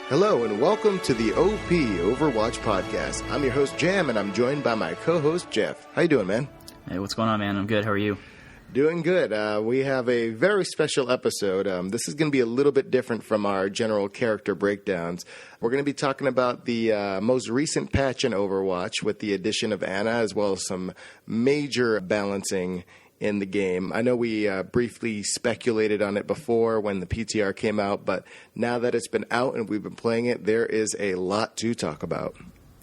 Hello and welcome to the OP Overwatch podcast. I'm your host Jam and I'm joined by my co-host Jeff. How you doing, man? Hey, what's going on, man? I'm good. How are you? Doing good. We have a very special episode. This is going to be a little bit different from our general character breakdowns. We're going to be talking about the most recent patch in Overwatch with the addition of Ana, as well as some major balancing in the game. I know we briefly speculated on it before when the PTR came out, but now that it's been out and we've been playing it, there is a lot to talk about.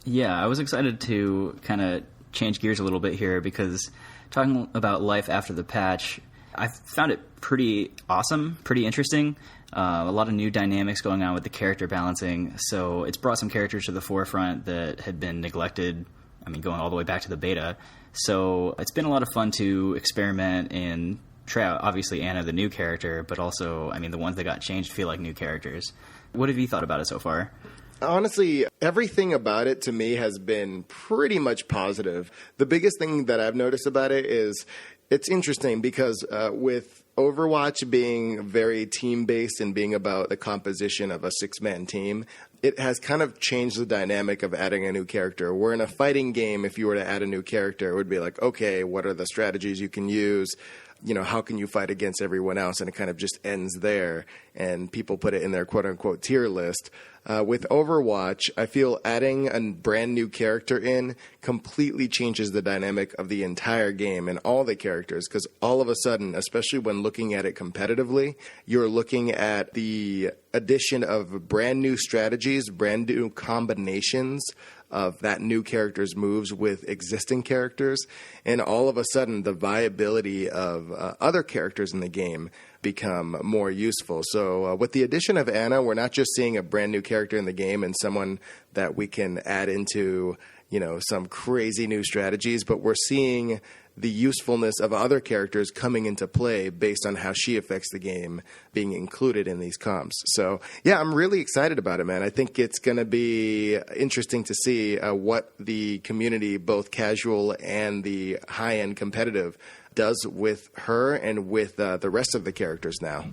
Yeah, I was excited to kind of change gears a little bit here because talking about life after the patch, I found it pretty awesome, pretty interesting. A lot of new dynamics going on with the character balancing. So it's brought some characters to the forefront that had been neglected, going all the way back to the beta. So it's been a lot of fun to experiment and try out, obviously, Ana, the new character, but also, the ones that got changed feel like new characters. What have you thought about it so far? Honestly, everything about it to me has been pretty much positive. The biggest thing that I've noticed about it is it's interesting because with Overwatch being very team-based and being about the composition of a six-man team, it has kind of changed the dynamic of adding a new character. Where in a fighting game, if you were to add a new character, it would be like, okay, what are the strategies you can use? How can you fight against everyone else? And it kind of just ends there, and people put it in their quote-unquote tier list. With Overwatch, I feel adding a brand new character in completely changes the dynamic of the entire game and all the characters, because all of a sudden, especially when looking at it competitively, you're looking at the addition of brand new strategies, brand new combinations of that new character's moves with existing characters, and all of a sudden the viability of other characters in the game become more useful. So with the addition of Ana, we're not just seeing a brand new character in the game and someone that we can add into, some crazy new strategies, but we're seeing the usefulness of other characters coming into play based on how she affects the game being included in these comps. So, yeah, I'm really excited about it, man. I think it's going to be interesting to see what the community, both casual and the high-end competitive, does with her and with the rest of the characters now.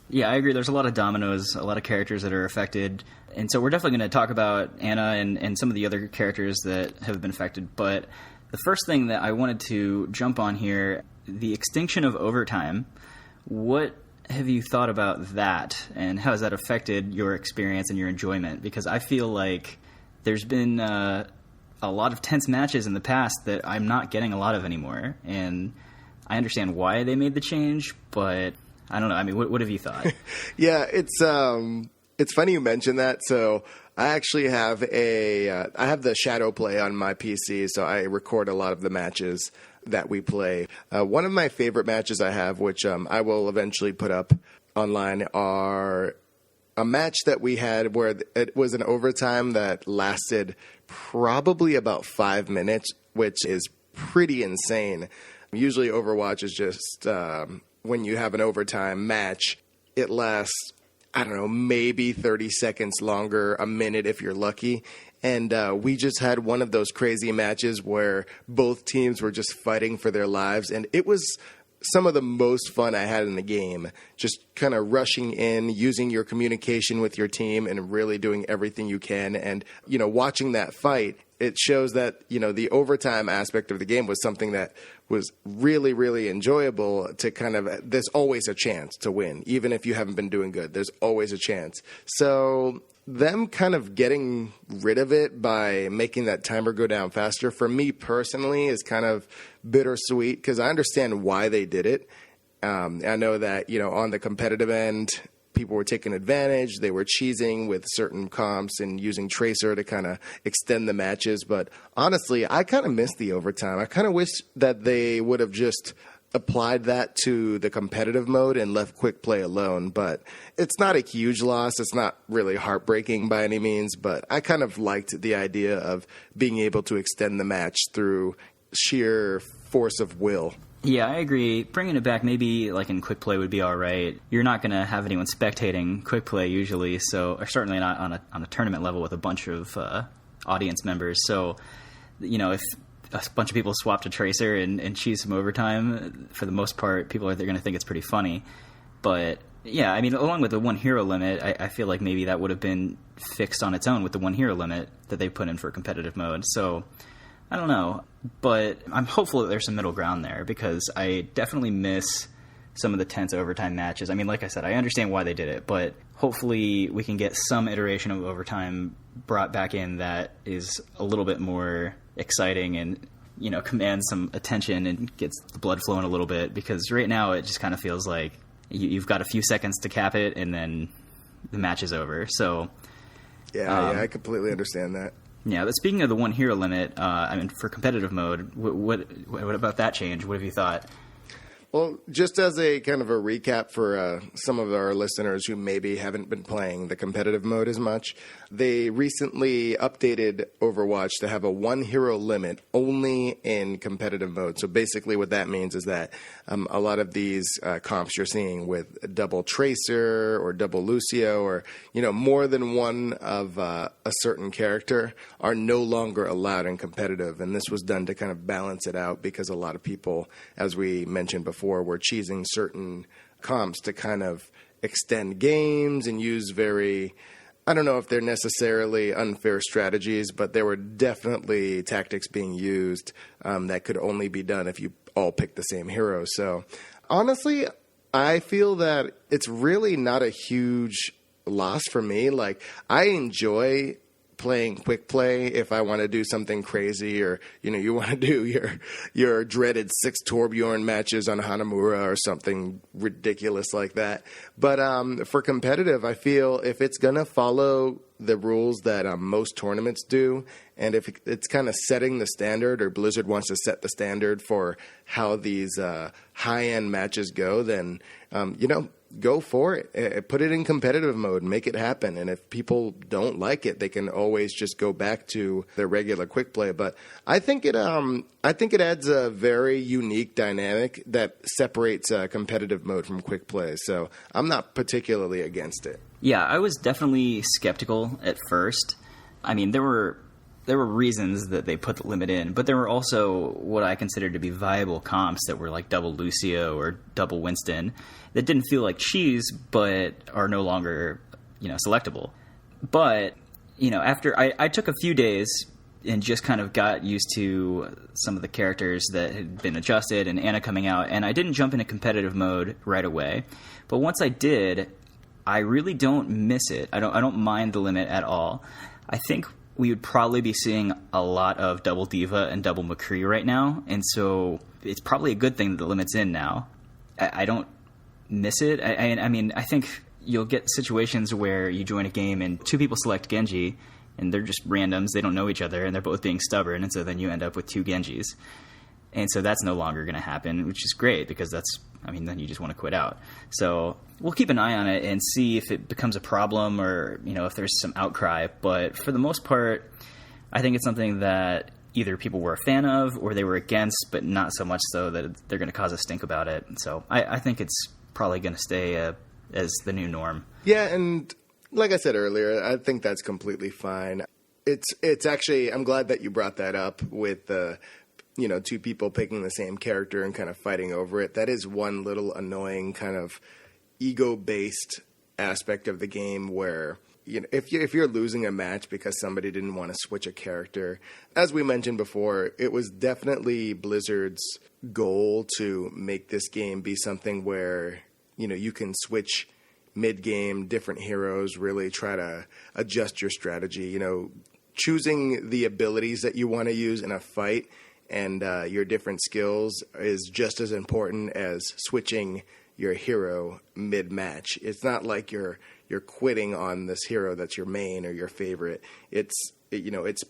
Yeah, I agree. There's a lot of dominoes, a lot of characters that are affected. And so we're definitely going to talk about Ana and some of the other characters that have been affected. But the first thing that I wanted to jump on here, the extinction of overtime. What have you thought about that, and how has that affected your experience and your enjoyment? Because I feel like there's been a lot of tense matches in the past that I'm not getting a lot of anymore. And I understand why they made the change, but I don't know. What have you thought? Yeah, it's funny you mentioned that. So I actually have I have the shadow play on my PC, so I record a lot of the matches that we play. One of my favorite matches I have, which I will eventually put up online, are a match that we had where it was an overtime that lasted probably about 5 minutes, which is pretty insane. Usually Overwatch is just when you have an overtime match, it lasts, maybe 30 seconds longer, a minute if you're lucky. And we just had one of those crazy matches where both teams were just fighting for their lives. And it was some of the most fun I had in the game, just kind of rushing in, using your communication with your team and really doing everything you can. And, watching that fight, it shows that, the overtime aspect of the game was something that was really, really enjoyable to there's always a chance to win. Even if you haven't been doing good, there's always a chance. So them kind of getting rid of it by making that timer go down faster, for me personally, is kind of bittersweet because I understand why they did it. I know that, on the competitive end, people were taking advantage. They were cheesing with certain comps and using Tracer to kind of extend the matches. But honestly, I kind of miss the overtime. I kind of wish that they would have just applied that to the competitive mode and left quick play alone. But it's not a huge loss. It's not really heartbreaking by any means. But I kind of liked the idea of being able to extend the match through sheer force of will. Yeah, I agree. Bringing it back maybe like in quick play would be all right. You're not going to have anyone spectating quick play usually, or certainly not on a tournament level with a bunch of audience members. So, if a bunch of people swap to Tracer and cheese some overtime, for the most part, people are going to think it's pretty funny. But Yeah, I mean, along with the one hero limit, I feel like maybe that would have been fixed on its own with the one hero limit that they put in for competitive mode. So, I don't know. But I'm hopeful that there's some middle ground there, because I definitely miss some of the tense overtime matches. I mean, like I said, I understand why they did it, but hopefully we can get some iteration of overtime brought back in that is a little bit more exciting and, you know, commands some attention and gets the blood flowing a little bit, because right now it just kind of feels like you've got a few seconds to cap it and then the match is over. So yeah, I completely understand that. Yeah, but speaking of the one hero limit, I mean, for competitive mode, what about that change? What have you thought? Well, just as a kind of a recap for some of our listeners who maybe haven't been playing the competitive mode as much, they recently updated Overwatch to have a one hero limit only in competitive mode. So basically what that means is that a lot of these comps you're seeing with double Tracer or double Lucio, or, you know, more than one of a certain character, are no longer allowed in competitive. And this was done to kind of balance it out, because a lot of people, as we mentioned before, were choosing certain comps to kind of extend games and use very, I don't know if they're necessarily unfair strategies, but there were definitely tactics being used that could only be done if you all picked the same hero. So honestly, I feel that it's really not a huge loss for me. Like, I enjoy playing quick play if I want to do something crazy, or, you know, you want to do your dreaded 6 Torbjorn matches on Hanamura or something ridiculous like that. But for competitive, I feel if it's going to follow the rules that most tournaments do, and if it's kind of setting the standard, or Blizzard wants to set the standard for how these high-end matches go, then, you know, go for it. Put it in competitive mode, make it happen. And if people don't like it, they can always just go back to their regular quick play. But I think it adds a very unique dynamic that separates competitive mode from quick play. So I'm not particularly against it. Yeah, I was definitely skeptical at first. I mean, there were reasons that they put the limit in, but there were also what I considered to be viable comps that were like double Lucio or double Winston that didn't feel like cheese, but are no longer, you know, selectable. But, you know, after I took a few days and just kind of got used to some of the characters that had been adjusted and Anna coming out, and I didn't jump into competitive mode right away. But once I did, I really don't miss it. I don't mind the limit at all. I think we would probably be seeing a lot of double Diva and double McCree right now, and so it's probably a good thing that the limit's in now. I don't miss it. I mean, I think you'll get situations where you join a game and 2 people select Genji, and they're just randoms, they don't know each other, and they're both being stubborn, and so then you end up with 2 Genjis. And so that's no longer going to happen, which is great, because then you just want to quit out. So we'll keep an eye on it and see if it becomes a problem, or, you know, if there's some outcry. But for the most part, I think it's something that either people were a fan of or they were against, but not so much so that they're going to cause a stink about it. So I think it's probably going to stay as the new norm. Yeah, and like I said earlier, I think that's completely fine. It's actually, I'm glad that you brought that up with the, you know, 2 people picking the same character and kind of fighting over it. That is one little annoying kind of ego-based aspect of the game where, you know, if you're losing a match because somebody didn't want to switch a character, as we mentioned before, it was definitely Blizzard's goal to make this game be something where, you know, you can switch mid-game, different heroes, really try to adjust your strategy. You know, choosing the abilities that you want to use in a fight and your different skills is just as important as switching your hero mid-match. It's not like you're quitting on this hero that's your main or your favorite. It's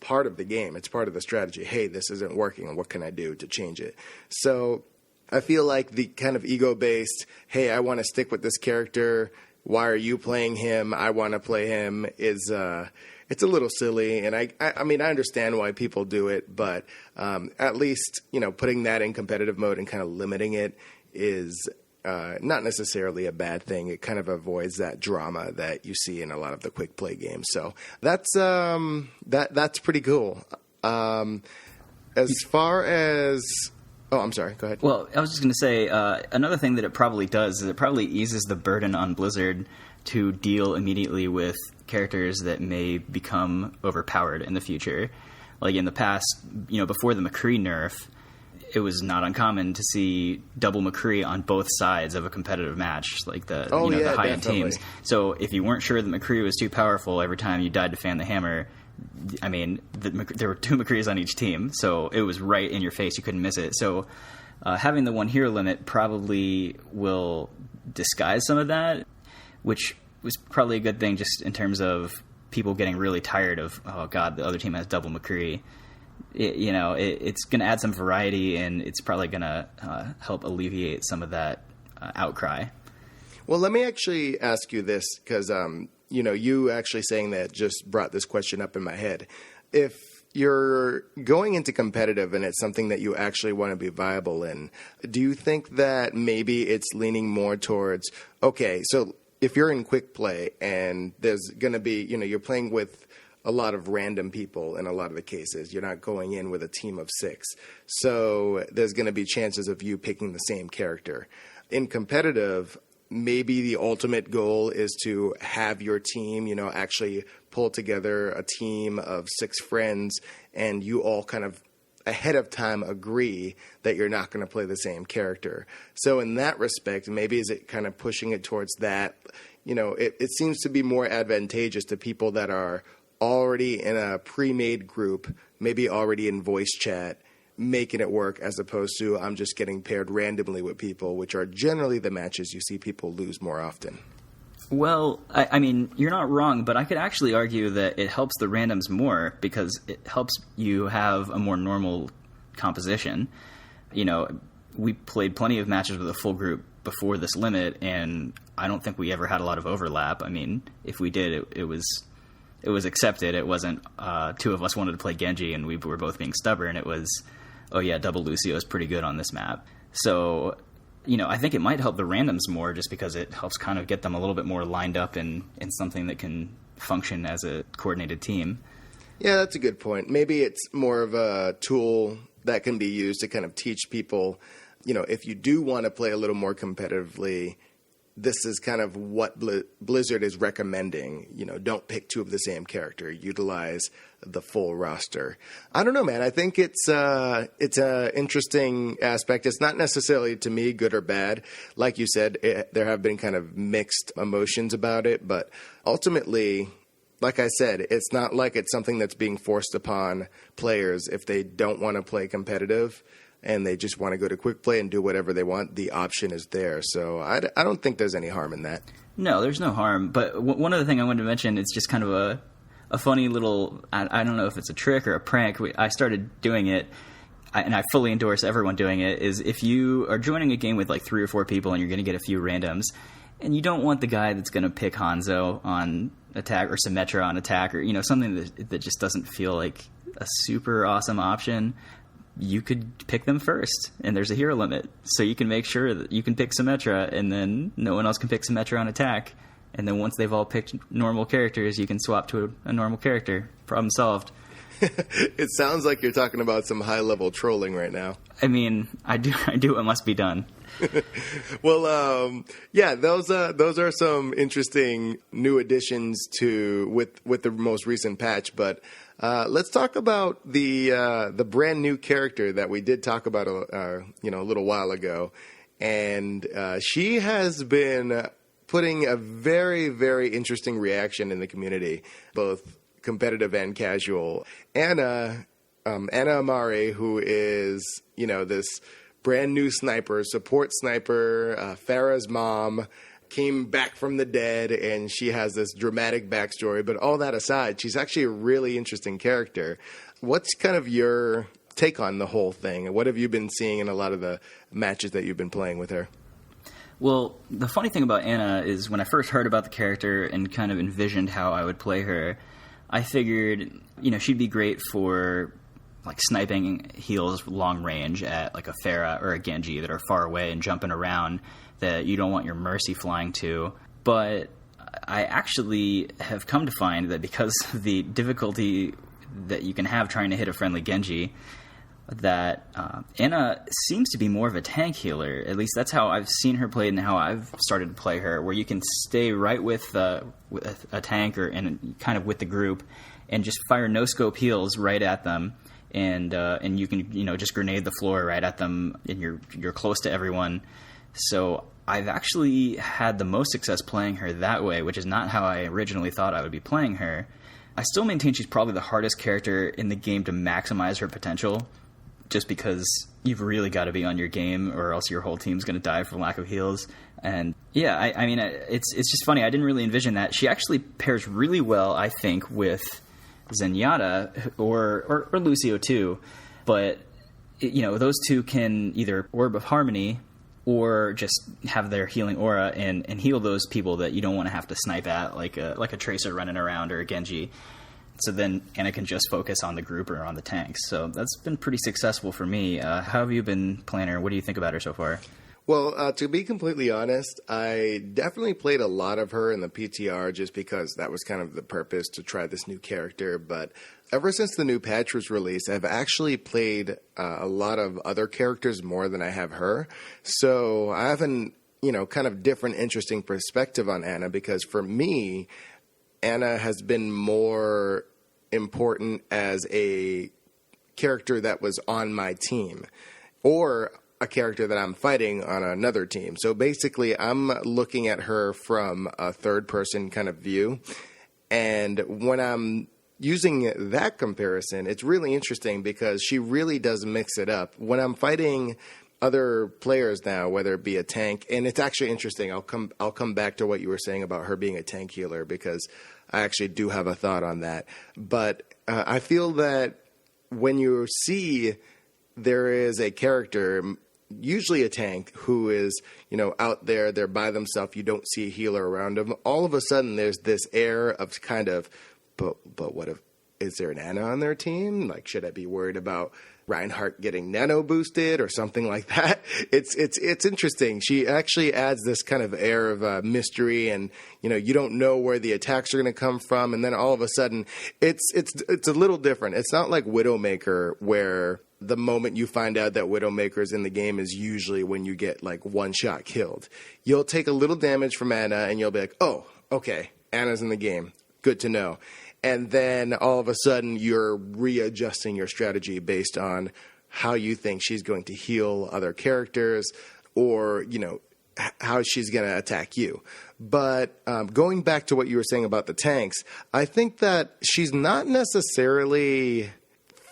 part of the game. It's part of the strategy. Hey, this isn't working. What can I do to change it? So I feel like the kind of ego-based, hey, I want to stick with this character. Why are you playing him? I want to play him is it's a little silly, and I mean, I understand why people do it, but at least, you know, putting that in competitive mode and kind of limiting it is not necessarily a bad thing. It kind of avoids that drama that you see in a lot of the quick play games. So that's pretty cool. As far as Oh, I'm sorry. Go ahead. Well, I was just going to say, another thing that it probably does is it probably eases the burden on Blizzard to deal immediately with characters that may become overpowered in the future. Like in the past, before the McCree nerf, it was not uncommon to see double McCree on both sides of a competitive match, like the high-end teams. So if you weren't sure that McCree was too powerful every time you died to fan the hammer, I mean, there were 2 McCrees on each team, so it was right in your face. You couldn't miss it. So having the 1 hero limit probably will disguise some of that, which was probably a good thing just in terms of people getting really tired of, oh, God, the other team has double McCree. It's going to add some variety, and it's probably going to help alleviate some of that outcry. Well, let me actually ask you this, because, you actually saying that just brought this question up in my head. If you're going into competitive and it's something that you actually want to be viable in, do you think that maybe it's leaning more towards, okay, so if you're in quick play and there's going to be, you're playing with a lot of random people in a lot of the cases. You're not going in with a team of 6. So there's going to be chances of you picking the same character. In competitive, maybe the ultimate goal is to have your team, actually pull together a team of 6 friends, and you all kind of ahead of time agree that you're not going to play the same character. So in that respect, maybe is it kind of pushing it towards that? It seems to be more advantageous to people that are already in a pre-made group, maybe already in voice chat, making it work, as opposed to I'm just getting paired randomly with people, which are generally the matches you see people lose more often. Well, I mean, you're not wrong, but I could actually argue that it helps the randoms more because it helps you have a more normal composition. We played plenty of matches with a full group before this limit, and I don't think we ever had a lot of overlap. I mean, if we did, it was accepted. It wasn't 2 of us wanted to play Genji and we were both being stubborn. It was, oh yeah, double Lucio is pretty good on this map. So, I think it might help the randoms more just because it helps kind of get them a little bit more lined up in something that can function as a coordinated team. Yeah, that's a good point. Maybe it's more of a tool that can be used to kind of teach people, if you do want to play a little more competitively, this is kind of what Blizzard is recommending. Don't pick 2 of the same character. Utilize the full roster. I don't know, man. I think it's a interesting aspect. It's not necessarily, to me, good or bad. Like you said, there have been kind of mixed emotions about it. But ultimately, like I said, it's not like it's something that's being forced upon players if they don't want to play competitive and they just want to go to quick play and do whatever they want. The option is there. So I don't think there's any harm in that. No, there's no harm. But one other thing I wanted to mention, it's just kind of a funny little, I don't know if it's a trick or a prank. I started doing it, and I fully endorse everyone doing it, is if you are joining a game with like 3 or 4 people and you're going to get a few randoms, and you don't want the guy that's going to pick Hanzo on attack or Symmetra on attack or, something that just doesn't feel like a super awesome option, you could pick them first, and there's a hero limit. So you can make sure that you can pick Symmetra, and then no one else can pick Symmetra on attack. And then once they've all picked normal characters, you can swap to a normal character. Problem solved. It sounds like you're talking about some high-level trolling right now. I mean, I do what must be done. Well, yeah, those are some interesting new additions with the most recent patch. But let's talk about the brand new character that we did talk about a little while ago, and she has been putting a very, very interesting reaction in the community, both competitive and casual. Anna Amari, who is this brand new sniper, support sniper, Farah's mom, came back from the dead, and she has this dramatic backstory. But all that aside, she's actually a really interesting character. What's kind of your take on the whole thing? What have you been seeing in a lot of the matches that you've been playing with her? Well, the funny thing about Anna is when I first heard about the character and kind of envisioned how I would play her, I figured, she'd be great for like sniping heals long range at like a Pharah or a Genji that are far away and jumping around that you don't want your Mercy flying to. But I actually have come to find that because of the difficulty that you can have trying to hit a friendly Genji, that Anna seems to be more of a tank healer. At least that's how I've seen her played and how I've started to play her, where you can stay right with a tank and kind of with the group and just fire no-scope heals right at them. And you can, just grenade the floor right at them, and you're close to everyone. So I've actually had the most success playing her that way, which is not how I originally thought I would be playing her. I still maintain she's probably the hardest character in the game to maximize her potential, just because you've really got to be on your game, or else your whole team's going to die for lack of heals. And yeah, I mean, it's just funny. I didn't really envision that. She actually pairs really well, I think, with Zenyatta or Lucio too. But those two can either Orb of Harmony or just have their healing aura and heal those people that you don't want to have to snipe at, like a Tracer running around or a Genji. So then Anna can just focus on the group or on the tanks. So that's been pretty successful for me. How have you been playing her? What do you think about her so far? Well, to be completely honest, I definitely played a lot of her in the PTR just because that was kind of the purpose, to try this new character. But ever since the new patch was released, I've actually played a lot of other characters more than I have her. So I have an, kind of different, interesting perspective on Anna, because for me, Anna has been more important as a character that was on my team, or a character that I'm fighting on another team. So basically, I'm looking at her from a third-person kind of view. And when I'm using that comparison, it's really interesting because she really does mix it up. When I'm fighting other players now, whether it be a tank, and it's actually interesting. I'll come back to what you were saying about her being a tank healer, because I actually do have a thought on that. But I feel that when you see there is a character, usually a tank, who is, out there, they're by themselves, you don't see a healer around them, all of a sudden there's this air of kind of, but what if, is there an Anna on their team? Like, should I be worried about Reinhardt getting nano boosted or something like that? It's interesting. She actually adds this kind of air of mystery, and you don't know where the attacks are going to come from, and then all of a sudden it's a little different. It's not like Widowmaker, where the moment you find out that Widowmaker's in the game is usually when you get like one shot killed. You'll take a little damage from Anna and you'll be like, oh, okay, Anna's in the game. Good to know. And then all of a sudden you're readjusting your strategy based on how you think she's going to heal other characters, or, how she's going to attack you. But going back to what you were saying about the tanks, I think that she's not necessarily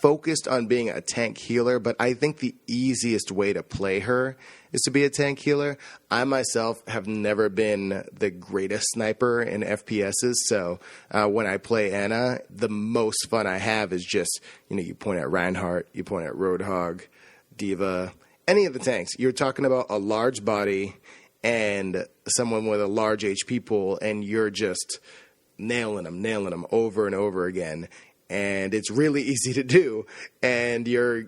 focused on being a tank healer, but I think the easiest way to play her is to be a tank healer. I myself have never been the greatest sniper in FPSs, so when I play Anna, the most fun I have is just, you point at Reinhardt, you point at Roadhog, Diva, any of the tanks. You're talking about a large body and someone with a large HP pool, and you're just nailing them over and over again. And it's really easy to do. And you're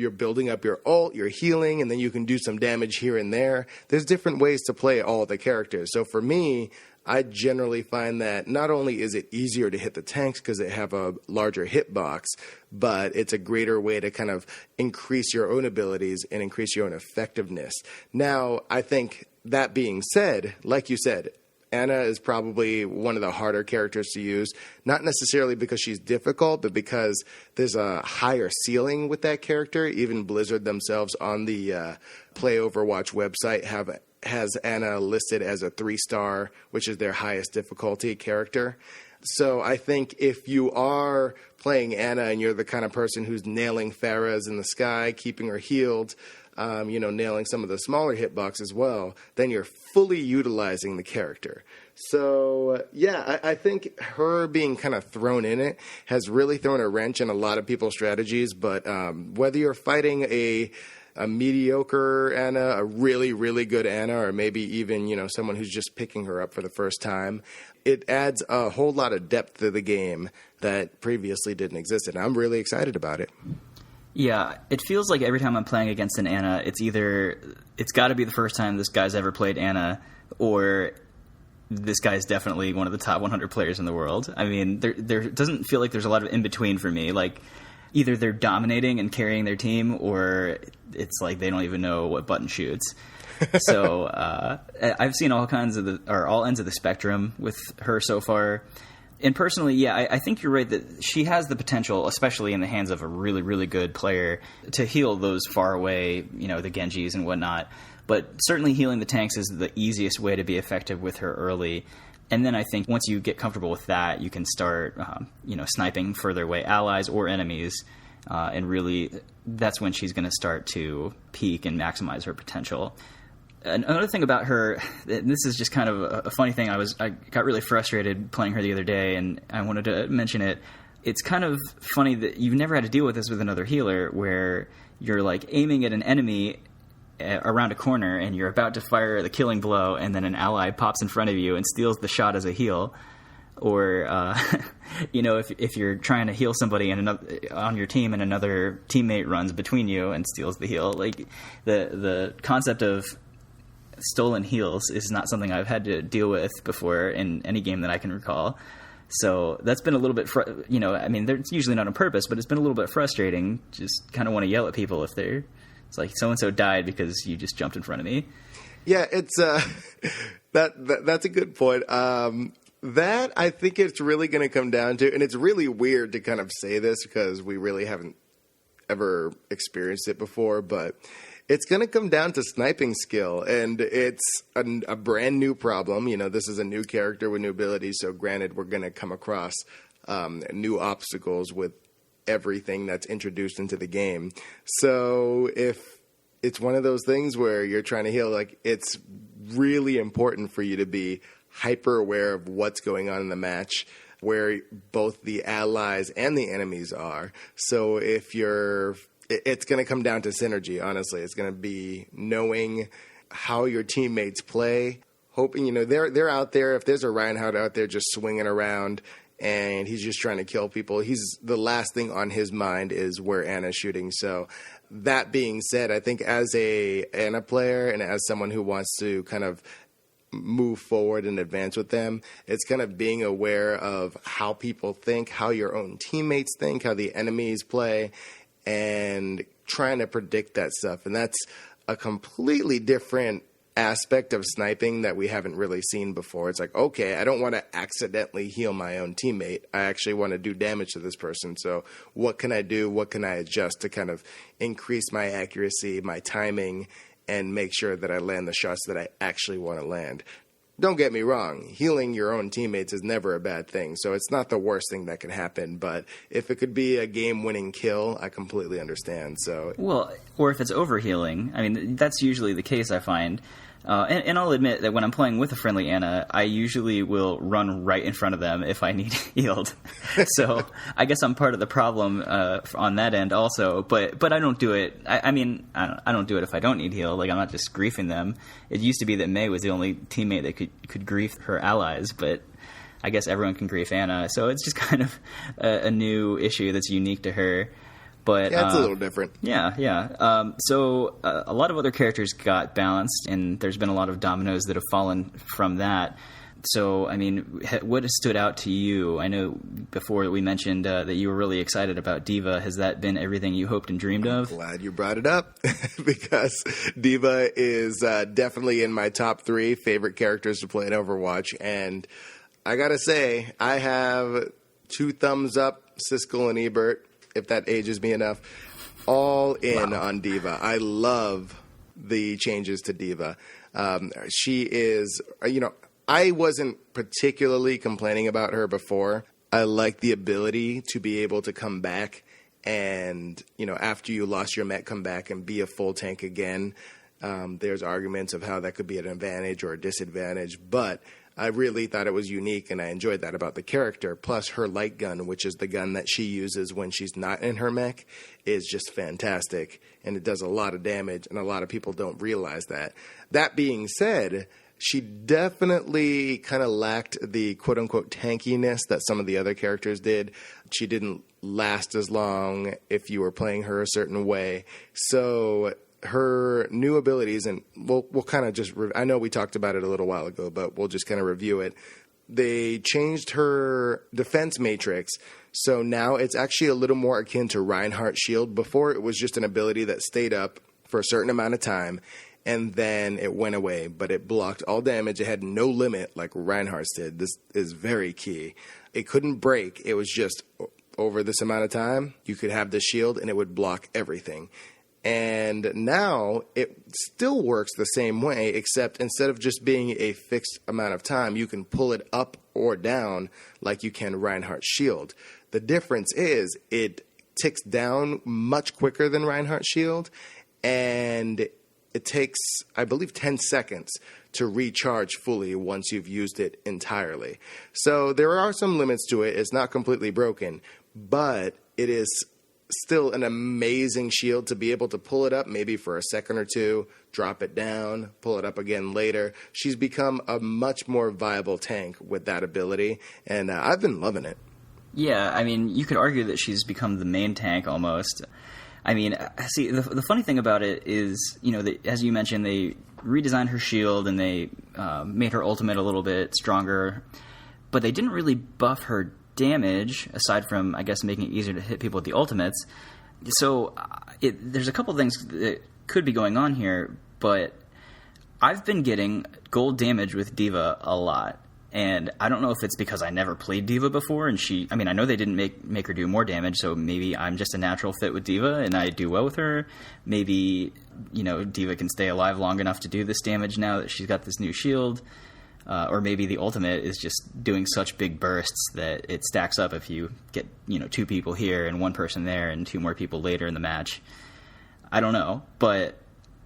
building up your ult, you're healing, and then you can do some damage here and there. There's different ways to play all the characters. So for me, I generally find that not only is it easier to hit the tanks because they have a larger hitbox, but it's a greater way to kind of increase your own abilities and increase your own effectiveness. Now, I think that being said, like you said, Anna is probably one of the harder characters to use, not necessarily because she's difficult, but because there's a higher ceiling with that character. Even Blizzard themselves on the Play Overwatch website has Anna listed as a 3-star, which is their highest difficulty character. So I think if you are playing Anna and you're the kind of person who's nailing Pharahs in the sky, keeping her healed, nailing some of the smaller hitbox as well, then you're fully utilizing the character. So, yeah, I think her being kind of thrown in it has really thrown a wrench in a lot of people's strategies. But whether you're fighting a mediocre Anna, a really, really good Anna, or maybe even, someone who's just picking her up for the first time, it adds a whole lot of depth to the game that previously didn't exist. And I'm really excited about it. Yeah, it feels like every time I'm playing against an Anna, it's got to be the first time this guy's ever played Anna, or this guy's definitely one of the top 100 players in the world. I mean, there doesn't feel like there's a lot of in-between for me. Like, either they're dominating and carrying their team, or it's like they don't even know what button shoots. So I've seen all ends of the spectrum with her so far. And personally, yeah, I think you're right that she has the potential, especially in the hands of a really, really good player, to heal those far away, the Genjis and whatnot. But certainly healing the tanks is the easiest way to be effective with her early. And then I think once you get comfortable with that, you can start, sniping further away allies or enemies. And really, that's when she's going to start to peak and maximize her potential. Another thing about her, and this is just kind of a funny thing, I got really frustrated playing her the other day, and I wanted to mention it. It's kind of funny that you've never had to deal with this with another healer, where you're like aiming at an enemy around a corner, and you're about to fire the killing blow, and then an ally pops in front of you and steals the shot as a heal. Or, if you're trying to heal somebody on your team and another teammate runs between you and steals the heal. Like, the concept of stolen heals is not something I've had to deal with before in any game that I can recall. So that's been a little bit, it's usually not on purpose, but it's been a little bit frustrating. Just kind of want to yell at people if it's like so-and-so died because you just jumped in front of me. Yeah, it's that's a good point. That I think it's really going to come down to, and it's really weird to kind of say this because we really haven't ever experienced it before, but it's going to come down to sniping skill, and it's a brand new problem. This is a new character with new abilities, so granted, we're going to come across new obstacles with everything that's introduced into the game. So if it's one of those things where you're trying to heal, like, it's really important for you to be hyper aware of what's going on in the match, where both the allies and the enemies are. So it's going to come down to synergy, honestly. It's going to be knowing how your teammates play, hoping, they're out there. If there's a Reinhardt out there just swinging around and he's just trying to kill people, the last thing on his mind is where Ana's shooting. So that being said, I think as a Ana player and as someone who wants to kind of move forward and advance with them, it's kind of being aware of how people think, how your own teammates think, how the enemies play, and trying to predict that stuff. And that's a completely different aspect of sniping that we haven't really seen before. It's like, okay, I don't want to accidentally heal my own teammate. I actually want to do damage to this person. So what can I do? What can I adjust to kind of increase my accuracy, my timing, and make sure that I land the shots that I actually want to land? Don't get me wrong, healing your own teammates is never a bad thing, so it's not the worst thing that can happen, but if it could be a game-winning kill, I completely understand. So, well, or if it's overhealing, I mean, that's usually the case, I find. And I'll admit that when I'm playing with a friendly Ana, I usually will run right in front of them if I need healed. So I guess I'm part of the problem on that end also. But I don't do it. I don't do it if I don't need heal. Like, I'm not just griefing them. It used to be that Mei was the only teammate that could grief her allies, but I guess everyone can grief Ana. So it's just kind of a new issue that's unique to her. But yeah, it's a little different. Yeah. So a lot of other characters got balanced, and there's been a lot of dominoes that have fallen from that. So, I mean, what has stood out to you? I know before we mentioned that you were really excited about D.Va. Has that been everything you hoped and dreamed of? Glad you brought it up because D.Va is definitely in my top 3 favorite characters to play in Overwatch. And I got to say, I have 2 thumbs up, Siskel and Ebert, if that ages me enough, all in on D.Va. I love the changes to D.Va. She is, I wasn't particularly complaining about her before. I like the ability to be able to come back and, after you lost your mech, come back and be a full tank again. There's arguments of how that could be an advantage or a disadvantage, but I really thought it was unique, and I enjoyed that about the character. Plus, her light gun, which is the gun that she uses when she's not in her mech, is just fantastic, and it does a lot of damage, and a lot of people don't realize that. That being said, she definitely kind of lacked the quote-unquote tankiness that some of the other characters did. She didn't last as long if you were playing her a certain way. So her new abilities, and we'll kind of just, I know we talked about it a little while ago, but we'll just kind of review it. They changed her defense matrix So now it's actually a little more akin to Reinhardt's shield. Before, it was just an ability that stayed up for a certain amount of time, and then it went away. But it blocked all damage. It had no limit like Reinhardt's did. This is very key. It couldn't break. It was just over this amount of time, you could have the shield, and it would block everything. And now it still works the same way, except instead of just being a fixed amount of time, you can pull it up or down like you can Reinhardt's shield. The difference is it ticks down much quicker than Reinhardt's shield, and it takes, I believe, 10 seconds to recharge fully once you've used it entirely. So there are some limits to it. It's not completely broken, but it is still an amazing shield to be able to pull it up maybe for a second or two, drop it down, pull it up again later. She's become a much more viable tank with that ability, and I've been loving it. Yeah, I mean, you could argue that she's become the main tank almost. I mean, see, the funny thing about it is, as you mentioned, they redesigned her shield and they made her ultimate a little bit stronger, but they didn't really buff her damage, aside from, I guess, making it easier to hit people with the ultimates. So there's a couple things that could be going on here, but I've been getting gold damage with D.Va a lot. And I don't know if it's because I never played D.Va before, and I know they didn't make her do more damage, so maybe I'm just a natural fit with D.Va, and I do well with her. Maybe, D.Va can stay alive long enough to do this damage now that she's got this new shield. Or maybe the ultimate is just doing such big bursts that it stacks up if you get, 2 people here and 1 person there and 2 more people later in the match. I don't know, but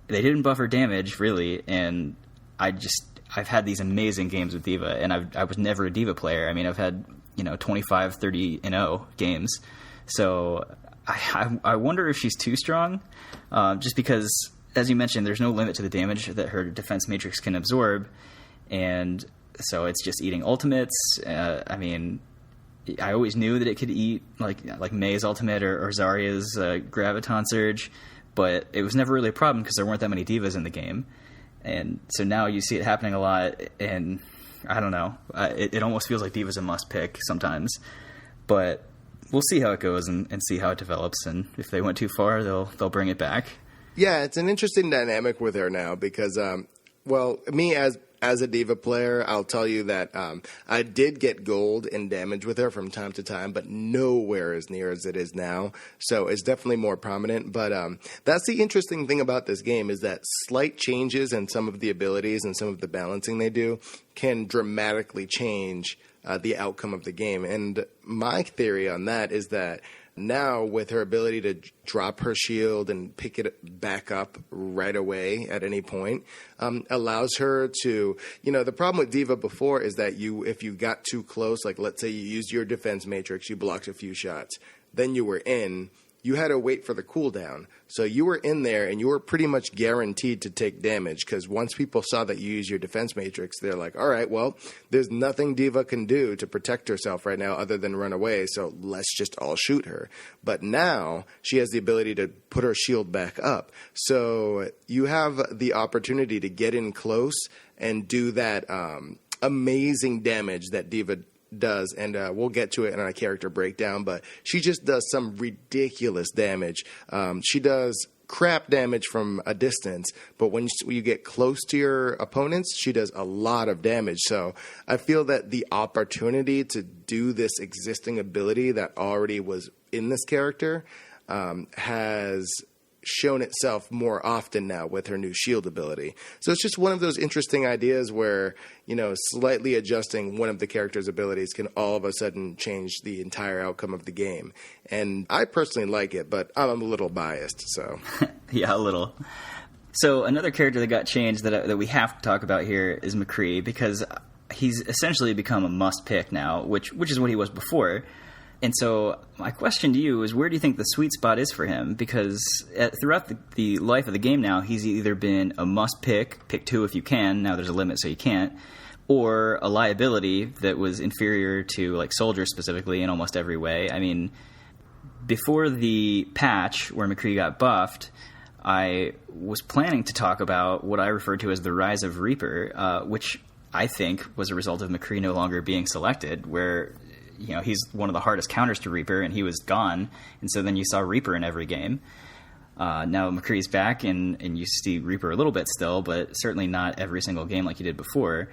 they didn't buff her damage, really, and I've had these amazing games with D.Va, and I was never a D.Va player. I mean, I've had, 25, 30-0 games. So I wonder if she's too strong, just because, as you mentioned, there's no limit to the damage that her defense matrix can absorb. And so it's just eating ultimates. I mean, I always knew that it could eat like Mei's ultimate or Zarya's Graviton Surge, but it was never really a problem because there weren't that many D.Vas in the game. And so now you see it happening a lot, and I don't know. It almost feels like D.Va's a must-pick sometimes. But we'll see how it goes and see how it develops, and if they went too far, they'll bring it back. Yeah, it's an interesting dynamic with her now because, me as a D.Va player, I'll tell you that I did get gold in damage with her from time to time, but nowhere as near as it is now. So it's definitely more prominent. But that's the interesting thing about this game is that slight changes in some of the abilities and some of the balancing they do can dramatically change the outcome of the game. And my theory on that is that now, with her ability to drop her shield and pick it back up right away at any point, allows her to, the problem with D.Va before is that if you got too close, like let's say you used your defense matrix, you blocked a few shots, then you were in, you had to wait for the cooldown. So you were in there and you were pretty much guaranteed to take damage because once people saw that you use your defense matrix, they're like, all right, well, there's nothing D.Va can do to protect herself right now other than run away, so let's just all shoot her. But now she has the ability to put her shield back up. So you have the opportunity to get in close and do that amazing damage that D.Va does, and we'll get to it in our character breakdown, but she just does some ridiculous damage. She does crap damage from a distance, but when you get close to your opponents, she does a lot of damage. So I feel that the opportunity to do this existing ability that already was in this character has shown itself more often now with her new shield ability. So it's just one of those interesting ideas where, slightly adjusting one of the character's abilities can all of a sudden change the entire outcome of the game. And I personally like it, but I'm a little biased, so. Yeah, a little. So another character that got changed that we have to talk about here is McCree, because he's essentially become a must-pick now, which is what he was before. And so my question to you is, where do you think the sweet spot is for him? Because throughout the life of the game now, he's either been a must-pick, pick 2 if you can, now there's a limit so you can't, or a liability that was inferior to like Soldier specifically in almost every way. I mean, before the patch where McCree got buffed, I was planning to talk about what I referred to as the Rise of Reaper, which I think was a result of McCree no longer being selected, where he's one of the hardest counters to Reaper, and he was gone. And so then you saw Reaper in every game. Now McCree's back, and you see Reaper a little bit still, but certainly not every single game like you did before.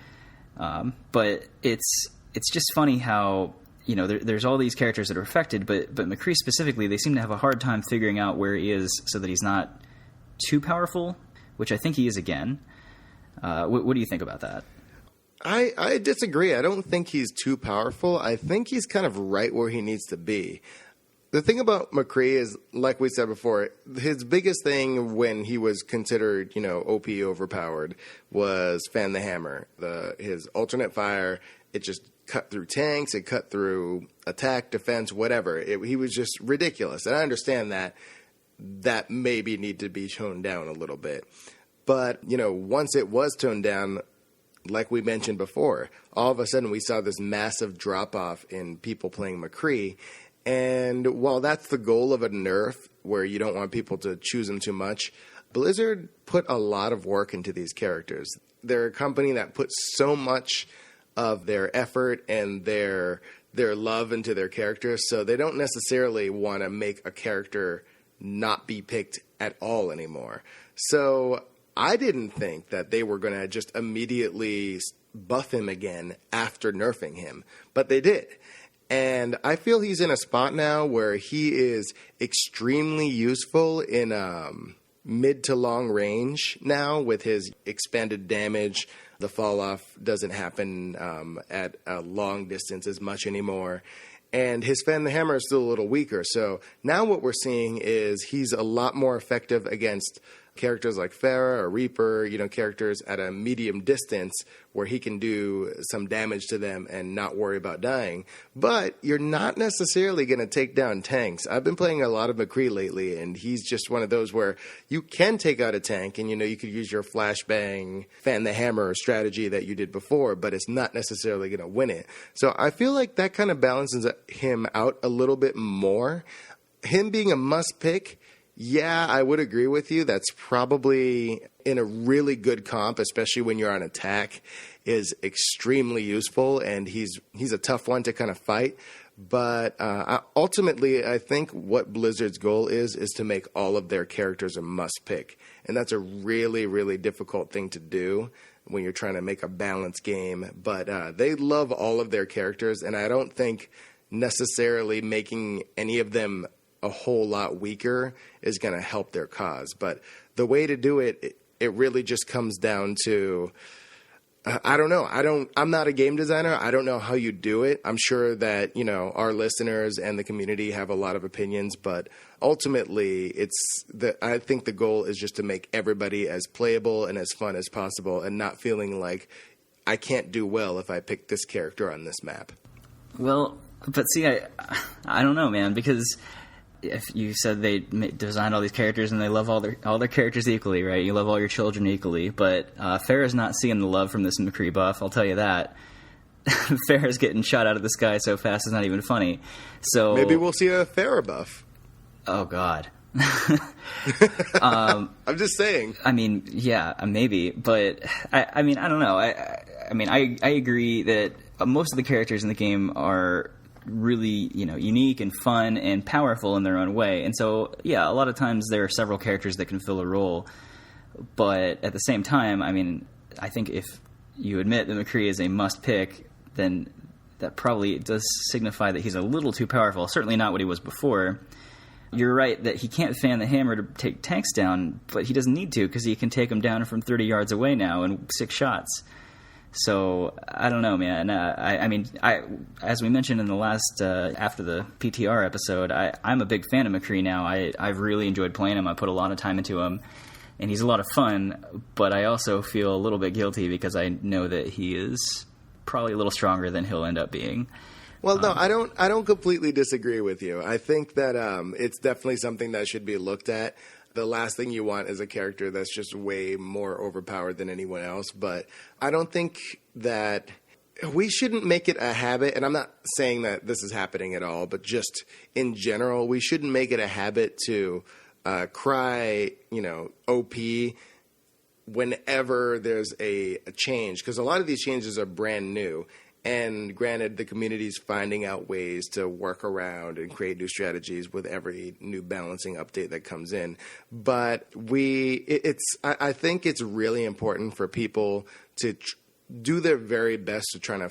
But it's just funny how, there's all these characters that are affected, but McCree specifically, they seem to have a hard time figuring out where he is so that he's not too powerful, which I think he is again. What do you think about that? I disagree. I don't think he's too powerful. I think he's kind of right where he needs to be. The thing about McCree is, like we said before, his biggest thing when he was considered, OP overpowered was Fan the Hammer. His alternate fire, it just cut through tanks, it cut through attack, defense, whatever. He was just ridiculous. And I understand that maybe need to be toned down a little bit. But, once it was toned down, like we mentioned before, all of a sudden we saw this massive drop-off in people playing McCree. And while that's the goal of a nerf, where you don't want people to choose them too much, Blizzard put a lot of work into these characters. They're a company that puts so much of their effort and their love into their characters, so they don't necessarily want to make a character not be picked at all anymore. So I didn't think that they were going to just immediately buff him again after nerfing him, but they did. And I feel he's in a spot now where he is extremely useful in mid to long range now with his expanded damage. The fall off doesn't happen at a long distance as much anymore. And his Fan the Hammer is still a little weaker. So now what we're seeing is he's a lot more effective against characters like Pharah or Reaper, characters at a medium distance where he can do some damage to them and not worry about dying. But you're not necessarily going to take down tanks. I've been playing a lot of McCree lately, and he's just one of those where you can take out a tank and, you could use your flashbang, Fan the Hammer strategy that you did before, but it's not necessarily going to win it. So I feel like that kind of balances him out a little bit more. Him being a must pick, yeah, I would agree with you. That's probably in a really good comp, especially when you're on attack, is extremely useful, and he's a tough one to kind of fight. But ultimately, I think what Blizzard's goal is to make all of their characters a must pick, and that's a really, really difficult thing to do when you're trying to make a balanced game. But they love all of their characters, and I don't think necessarily making any of them a whole lot weaker is going to help their cause. But the way to do it, it really just comes down to, I don't know. I'm not a game designer. I don't know how you do it. I'm sure that, our listeners and the community have a lot of opinions, but ultimately I think the goal is just to make everybody as playable and as fun as possible and not feeling like I can't do well if I pick this character on this map. Well, but see, I don't know, man, because if you said they designed all these characters and they love all their characters equally, right? You love all your children equally, but Pharah's not seeing the love from this McCree buff, I'll tell you that. Pharah's getting shot out of the sky so fast it's not even funny. So maybe we'll see a Pharah buff. Oh, God. I'm just saying. I mean, yeah, maybe, but I mean, I don't know. I agree that most of the characters in the game are really, unique and fun and powerful in their own way. And so, yeah, a lot of times there are several characters that can fill a role. But at the same time, I mean, I think if you admit that McCree is a must pick, then that probably does signify that he's a little too powerful. Certainly not what he was before. You're right that he can't fan the hammer to take tanks down, but he doesn't need to because he can take them down from 30 yards away now in 6 shots. So I don't know, man. I mean, as we mentioned in the last after the PTR episode, I'm a big fan of McCree now. I've really enjoyed playing him. I put a lot of time into him, and he's a lot of fun. But I also feel a little bit guilty because I know that he is probably a little stronger than he'll end up being. Well, no, I don't completely disagree with you. I think that it's definitely something that should be looked at. The last thing you want is a character that's just way more overpowered than anyone else. But I don't think that we shouldn't make it a habit. And I'm not saying that this is happening at all, but just in general, we shouldn't make it a habit to cry, OP whenever there's a change. Because a lot of these changes are brand new. And granted, the community's finding out ways to work around and create new strategies with every new balancing update that comes in. But I think it's really important for people to do their very best to try to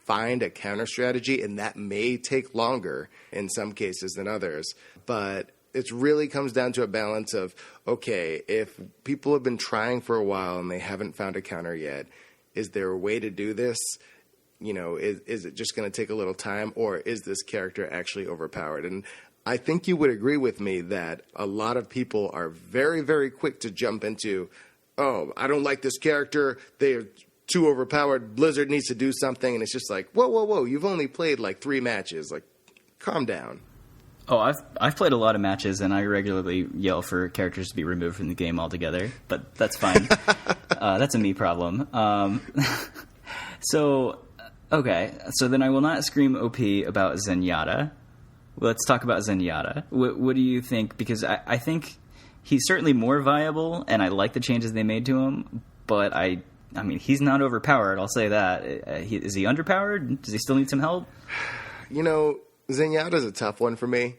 find a counter strategy, and that may take longer in some cases than others. But it really comes down to a balance of, okay, if people have been trying for a while and they haven't found a counter yet, is there a way to do this? Is it just going to take a little time, or is this character actually overpowered? And I think you would agree with me that a lot of people are very, very quick to jump into, oh, I don't like this character. They're too overpowered. Blizzard needs to do something. And it's just like, whoa. You've only played like 3 matches. Like, calm down. Oh, I've played a lot of matches, and I regularly yell for characters to be removed from the game altogether. But that's fine. That's a me problem. Okay, so then I will not scream OP about Zenyatta. Let's talk about Zenyatta. What do you think? Because I think he's certainly more viable, and I like the changes they made to him, but I mean, he's not overpowered, I'll say that. Is he underpowered? Does he still need some help? Zenyatta's a tough one for me.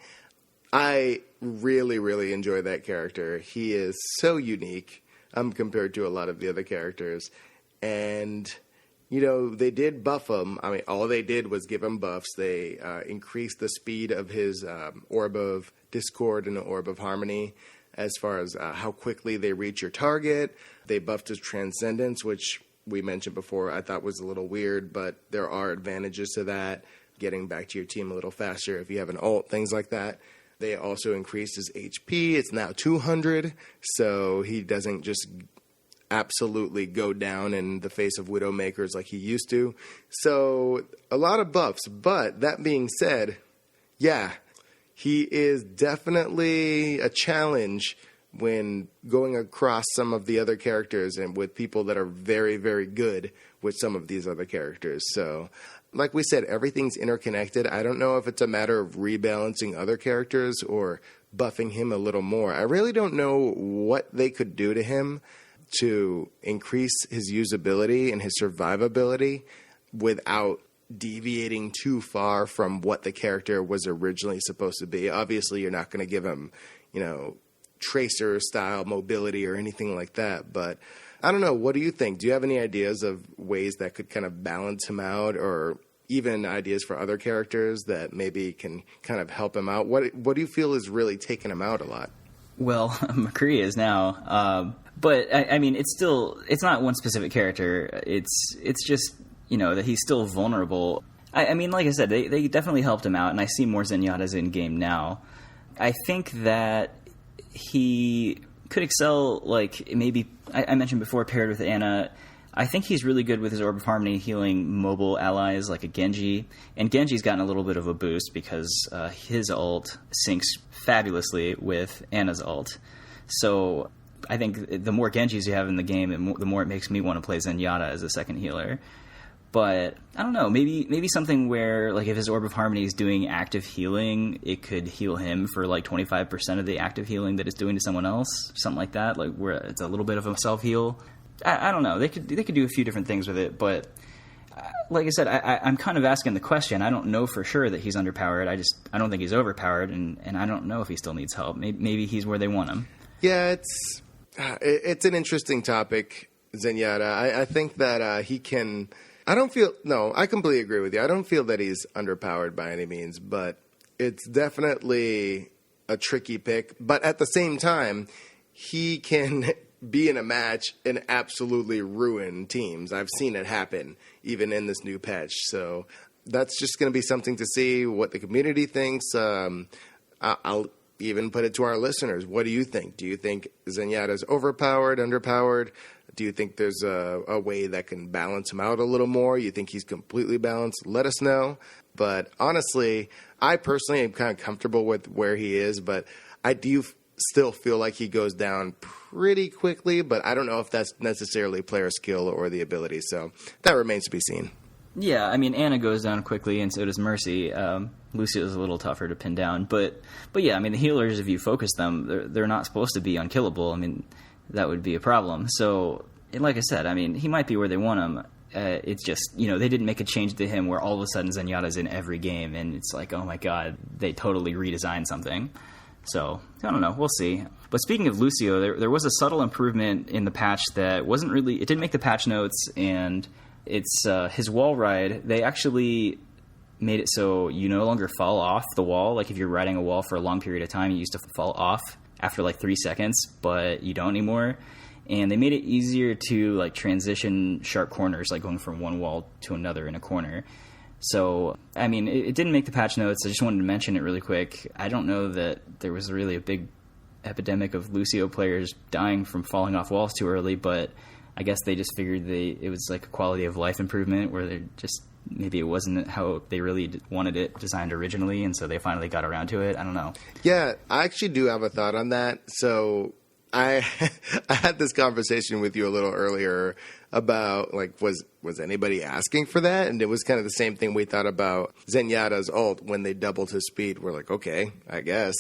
I really, really enjoy that character. He is so unique compared to a lot of the other characters, and they did buff him. I mean, all they did was give him buffs. They increased the speed of his Orb of Discord and the Orb of Harmony as far as how quickly they reach your target. They buffed his Transcendence, which we mentioned before I thought was a little weird, but there are advantages to that. Getting back to your team a little faster if you have an ult, things like that. They also increased his HP. It's now 200, so he doesn't just absolutely go down in the face of Widowmakers like he used to. So a lot of buffs. But that being said, yeah, he is definitely a challenge when going across some of the other characters and with people that are very, very good with some of these other characters. So like we said, everything's interconnected. I don't know if it's a matter of rebalancing other characters or buffing him a little more. I really don't know what they could do to him to increase his usability and his survivability without deviating too far from what the character was originally supposed to be. Obviously, you're not going to give him, tracer style mobility or anything like that. But I don't know. What do you think? Do you have any ideas of ways that could kind of balance him out, or even ideas for other characters that maybe can kind of help him out? What do you feel is really taking him out a lot? Well, McCree is now. But I mean, it's not one specific character. It's just, that he's still vulnerable. I mean, like I said, they definitely helped him out, and I see more Zenyatta's in game now. I think that he could excel, like maybe I mentioned before, paired with Ana. I think he's really good with his Orb of Harmony healing mobile allies like a Genji. And Genji's gotten a little bit of a boost because his ult syncs fabulously with Ana's ult. So I think the more Genjis you have in the game, the more it makes me want to play Zenyatta as a second healer. But I don't know, maybe something where, like, if his Orb of Harmony is doing active healing, it could heal him for like 25% of the active healing that it's doing to someone else, something like that, like where it's a little bit of a self heal. I don't know. They could do a few different things with it, but like I said, I'm kind of asking the question. I don't know for sure that he's underpowered. I don't think he's overpowered, and I don't know if he still needs help. Maybe he's where they want him. Yeah, it's an interesting topic, Zenyatta. I think that he can. I completely agree with you. I don't feel that he's underpowered by any means, but it's definitely a tricky pick. But at the same time, he can be in a match and absolutely ruin teams. I've seen it happen even in this new patch. So that's just going to be something to see what the community thinks. I'll even put it to our listeners. What do you think? Do you think Zenyatta's overpowered, underpowered? Do you think there's a way that can balance him out a little more? You think he's completely balanced? Let us know. But honestly, I personally am kind of comfortable with where he is, but I do still feel like he goes down pretty quickly, but I don't know if that's necessarily player skill or the ability, so that remains to be seen. Yeah, I mean, Ana goes down quickly, and so does Mercy. Lucio's a little tougher to pin down, but yeah, I mean, the healers, if you focus them, they're not supposed to be unkillable. I mean, that would be a problem. So, like I said, I mean, he might be where they want him. it's just, they didn't make a change to him where all of a sudden Zenyatta's in every game, and it's like, oh my god, they totally redesigned something. So, I don't know, we'll see. But speaking of Lucio, there was a subtle improvement in the patch that it didn't make the patch notes, and it's his wall ride. They actually made it so you no longer fall off the wall. Like if you're riding a wall for a long period of time, you used to fall off after like 3 seconds, but you don't anymore. And they made it easier to like transition sharp corners, like going from one wall to another in a corner. So, I mean, it didn't make the patch notes. I just wanted to mention it really quick. I don't know that there was really a big epidemic of Lucio players dying from falling off walls too early, but I guess they just figured it was like a quality of life improvement where they're just, maybe it wasn't how they really wanted it designed originally, and so they finally got around to it. I don't know. Yeah, I actually do have a thought on that. So I had this conversation with you a little earlier about, like, was anybody asking for that? And it was kind of the same thing we thought about Zenyatta's ult when they doubled his speed. We're like, okay, I guess.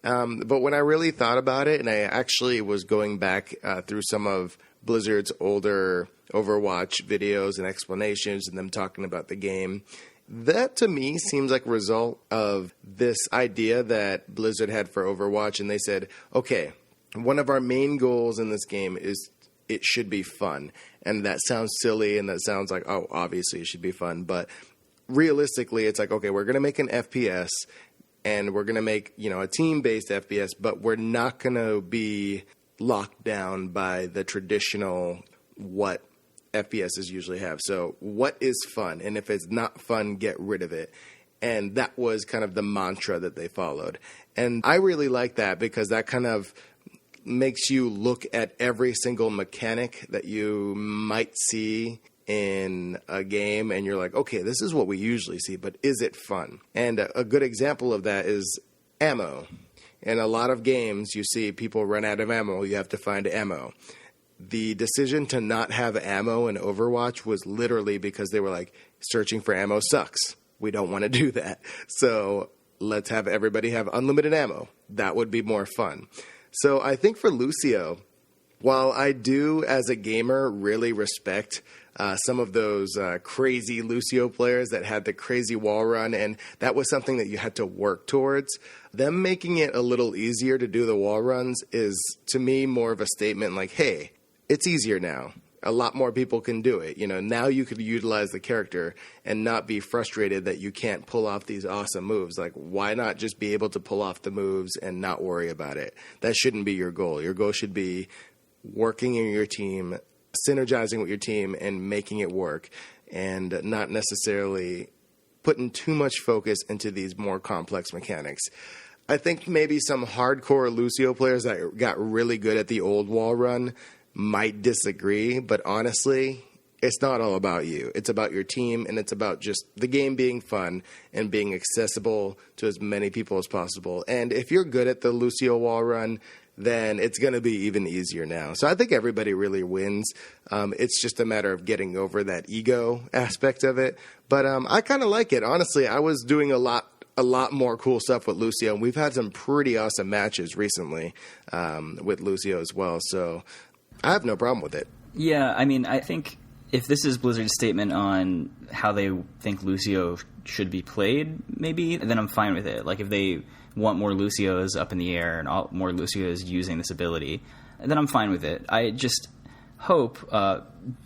But when I really thought about it, and I actually was going back through some of Blizzard's older Overwatch videos and explanations and them talking about the game, that to me seems like a result of this idea that Blizzard had for Overwatch. And they said, okay, one of our main goals in this game is it should be fun. And that sounds silly, and that sounds like, oh, obviously it should be fun. But realistically, it's like, okay, we're going to make an FPS, and we're going to make, a team-based FPS, but we're not going to be locked down by the traditional what FPSs usually have. So what is fun? And if it's not fun, get rid of it. And that was kind of the mantra that they followed. And I really like that because that kind of makes you look at every single mechanic that you might see in a game, and you're like, okay, this is what we usually see, but is it fun? And a good example of that is ammo. In a lot of games, you see people run out of ammo, you have to find ammo. The decision to not have ammo in Overwatch was literally because they were like, searching for ammo sucks. We don't want to do that. So let's have everybody have unlimited ammo. That would be more fun. So I think for Lucio, while I do as a gamer really respect some of those crazy Lucio players that had the crazy wall run, and that was something that you had to work towards, them making it a little easier to do the wall runs is, to me, more of a statement like, hey, it's easier now. A lot more people can do it. Now you could utilize the character and not be frustrated that you can't pull off these awesome moves. Like, why not just be able to pull off the moves and not worry about it? That shouldn't be your goal. Your goal should be working in your team, synergizing with your team, and making it work, and not necessarily putting too much focus into these more complex mechanics. I think maybe some hardcore Lucio players that got really good at the old wall run might disagree, but honestly, it's not all about you. It's about your team, and it's about just the game being fun and being accessible to as many people as possible. And if you're good at the Lucio wall run, then it's going to be even easier now. So I think everybody really wins. It's just a matter of getting over that ego aspect of it. But I kind of like it. Honestly, I was doing a lot more cool stuff with Lucio, and we've had some pretty awesome matches recently with Lucio as well. So I have no problem with it. Yeah, I mean, I think if this is Blizzard's statement on how they think Lucio should be played, maybe, then I'm fine with it. Like, if they want more Lucios up in the air and more Lucios using this ability, then I'm fine with it. I just hope,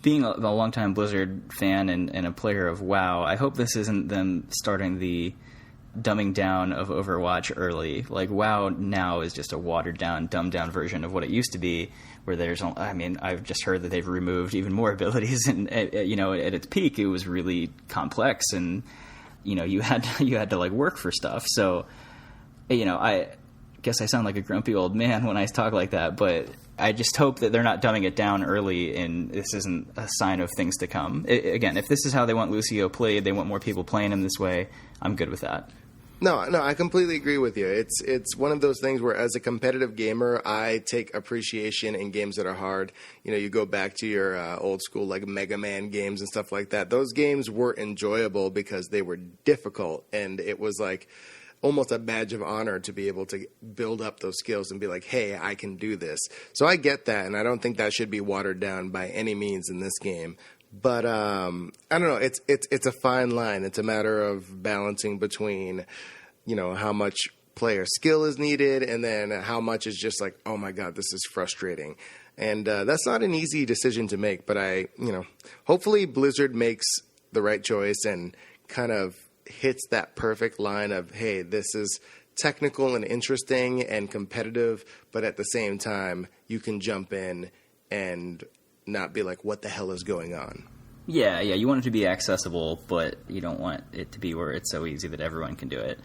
being a longtime Blizzard fan and a player of WoW, I hope this isn't them starting the dumbing down of Overwatch early. Like, WoW now is just a watered down, dumbed down version of what it used to be, where I've just heard that they've removed even more abilities, and at its peak it was really complex, and you had to like work for stuff. So I guess I sound like a grumpy old man when I talk like that, but I just hope that they're not dumbing it down early and this isn't a sign of things to come. Again, if this is how they want Lucio played, they want more people playing him this way, I'm good with that. No, I completely agree with you. It's one of those things where, as a competitive gamer, I take appreciation in games that are hard. You go back to your old school like Mega Man games and stuff like that. Those games were enjoyable because they were difficult, and it was like almost a badge of honor to be able to build up those skills and be like, hey, I can do this. So I get that, and I don't think that should be watered down by any means in this game. But I don't know. It's a fine line. It's a matter of balancing between, how much player skill is needed and then how much is just like, oh my God, this is frustrating. And that's not an easy decision to make. But hopefully Blizzard makes the right choice and kind of hits that perfect line of, hey, this is technical and interesting and competitive, but at the same time, you can jump in and not be like, what the hell is going on? Yeah, you want it to be accessible, but you don't want it to be where it's so easy that everyone can do it.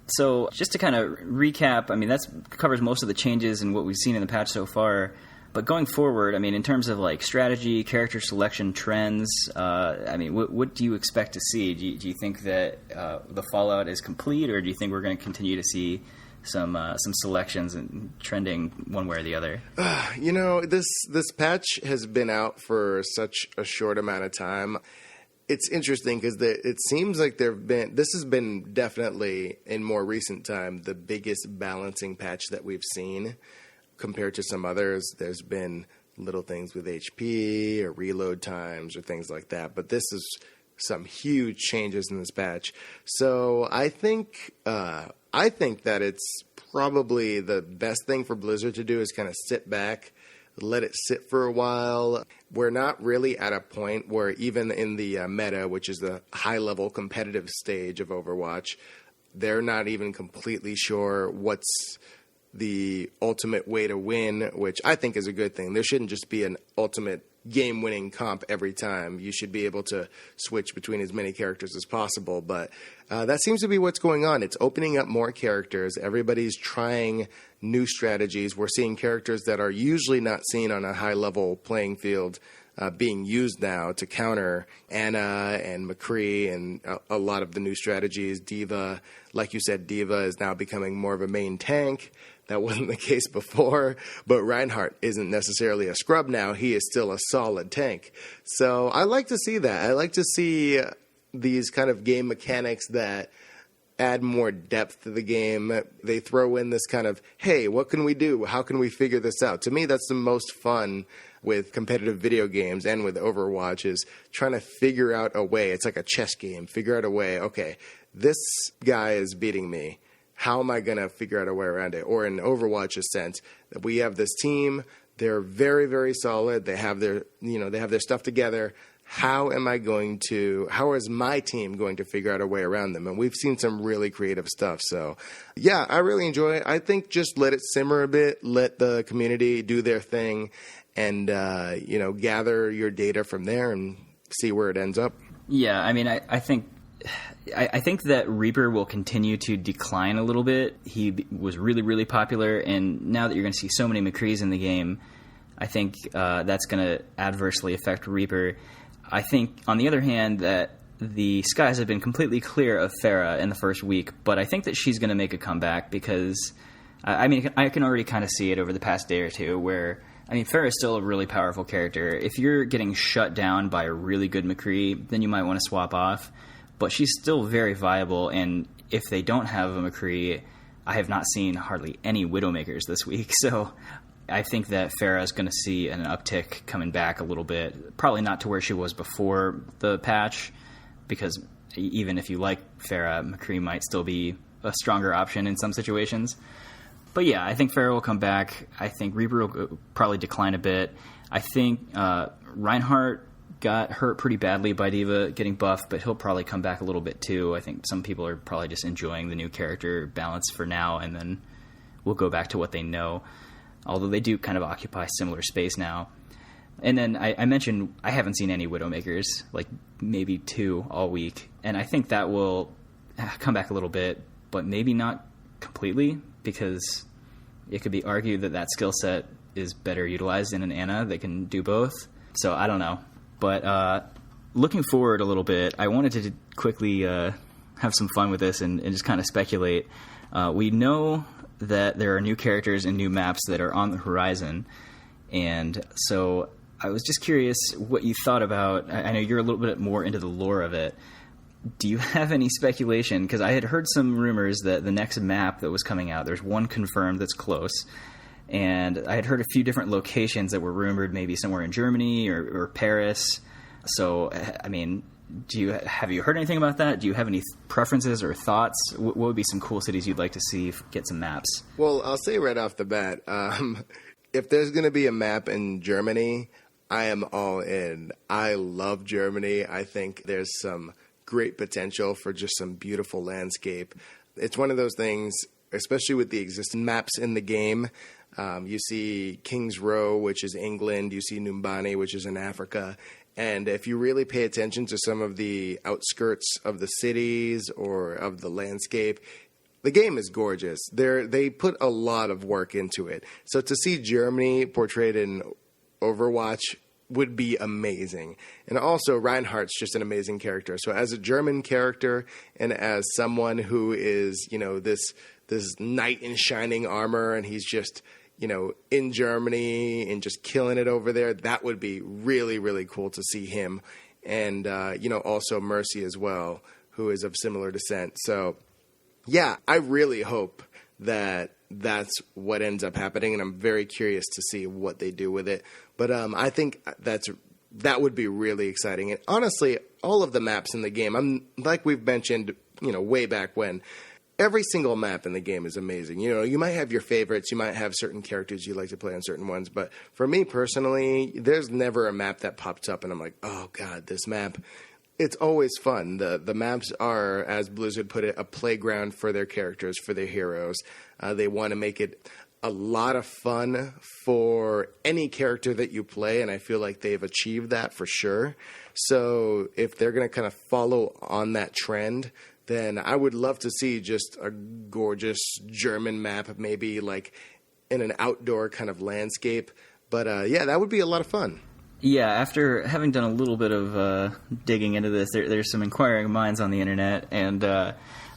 So just to kind of recap, that covers most of the changes and what we've seen in the patch so far. But going forward, in terms of like strategy, character selection, trends, what do you expect to see? Do you think that the Fallout is complete, or do you think we're going to continue to see some selections and trending one way or the other? This patch has been out for such a short amount of time. It's interesting because it seems like this has been definitely in more recent time the biggest balancing patch that we've seen. Compared to some others, there's been little things with HP or reload times or things like that. But this is some huge changes in this patch. So I think that it's probably the best thing for Blizzard to do is kind of sit back, let it sit for a while. We're not really at a point where even in the meta, which is the high-level competitive stage of Overwatch, they're not even completely sure what's the ultimate way to win, which I think is a good thing. There shouldn't just be an ultimate game-winning comp every time. You should be able to switch between as many characters as possible, but that seems to be what's going on. It's opening up more characters. Everybody's trying new strategies. We're seeing characters that are usually not seen on a high-level playing field being used now to counter Ana and McCree and a lot of the new strategies. D.Va, like you said, D.Va is now becoming more of a main tank. That wasn't the case before, but Reinhardt isn't necessarily a scrub now. He is still a solid tank. So I like to see that. I like to see these kind of game mechanics that add more depth to the game. They throw in this kind of, hey, what can we do? How can we figure this out? To me, that's the most fun with competitive video games and with Overwatch is trying to figure out a way. It's like a chess game. Figure out a way. Okay, this guy is beating me. How am I going to figure out a way around it? Or in Overwatch's sense, that we have this team. They're very, very solid. They have their stuff together. How is my team going to figure out a way around them? And we've seen some really creative stuff. So, yeah, I really enjoy it. I think just let it simmer a bit. Let the community do their thing and, gather your data from there and see where it ends up. Yeah, I think that Reaper will continue to decline a little bit. He was really, really popular, and now that you're going to see so many McCrees in the game, I think that's going to adversely affect Reaper. I think, on the other hand, that the skies have been completely clear of Pharah in the first week, but I think that she's going to make a comeback because, I can already kind of see it over the past day or two where, Pharah is still a really powerful character. If you're getting shut down by a really good McCree, then you might want to swap off. But she's still very viable, and if they don't have a McCree, I have not seen hardly any Widowmakers this week. So I think that Pharah is going to see an uptick coming back a little bit. Probably not to where she was before the patch, because even if you like Pharah, McCree might still be a stronger option in some situations. But yeah, I think Pharah will come back. I think Reaper will probably decline a bit. I think Reinhardt got hurt pretty badly by D.Va getting buffed, but he'll probably come back a little bit too. I think some people are probably just enjoying the new character balance for now, and then we'll go back to what they know, although they do kind of occupy similar space now. And then I mentioned I haven't seen any Widowmakers, like maybe 2 all week, and I think that will come back a little bit, but maybe not completely, because it could be argued that skill set is better utilized in an Ana that can do both. So I don't know. But looking forward a little bit, I wanted to quickly have some fun with this and just kind of speculate. We know that there are new characters and new maps that are on the horizon, and so I was just curious what you thought about. I know you're a little bit more into the lore of it. Do you have any speculation? Because I had heard some rumors that the next map that was coming out, there's one confirmed that's close, and I had heard a few different locations that were rumored, maybe somewhere in Germany or Paris. So, I mean, have you heard anything about that? Do you have any preferences or thoughts? What would be some cool cities you'd like to see get some maps? Well, I'll say right off the bat, if there's going to be a map in Germany, I am all in. I love Germany. I think there's some great potential for just some beautiful landscape. It's one of those things, especially with the existing maps in the game. You see King's Row, which is England. You see Numbani, which is in Africa. And if you really pay attention to some of the outskirts of the cities or of the landscape, the game is gorgeous. They put a lot of work into it. So to see Germany portrayed in Overwatch would be amazing. And also, Reinhardt's just an amazing character. So as a German character and as someone who is, this knight in shining armor, and he's just, in Germany and just killing it over there, that would be really, really cool to see him. And, also Mercy as well, who is of similar descent. So, yeah, I really hope that that's what ends up happening, and I'm very curious to see what they do with it. But I think that would be really exciting. And honestly, all of the maps in the game, like we've mentioned, way back when, every single map in the game is amazing. You might have your favorites, you might have certain characters you like to play on certain ones, but for me personally, there's never a map that pops up and I'm like, oh god, this map. It's always fun. The maps are, as Blizzard put it, a playground for their characters, for their heroes. They want to make it a lot of fun for any character that you play, and I feel like they've achieved that for sure. So if they're going to kind of follow on that trend, then I would love to see just a gorgeous German map, maybe like in an outdoor kind of landscape. But yeah, that would be a lot of fun. Yeah, after having done a little bit of digging into this, there's some inquiring minds on the internet, and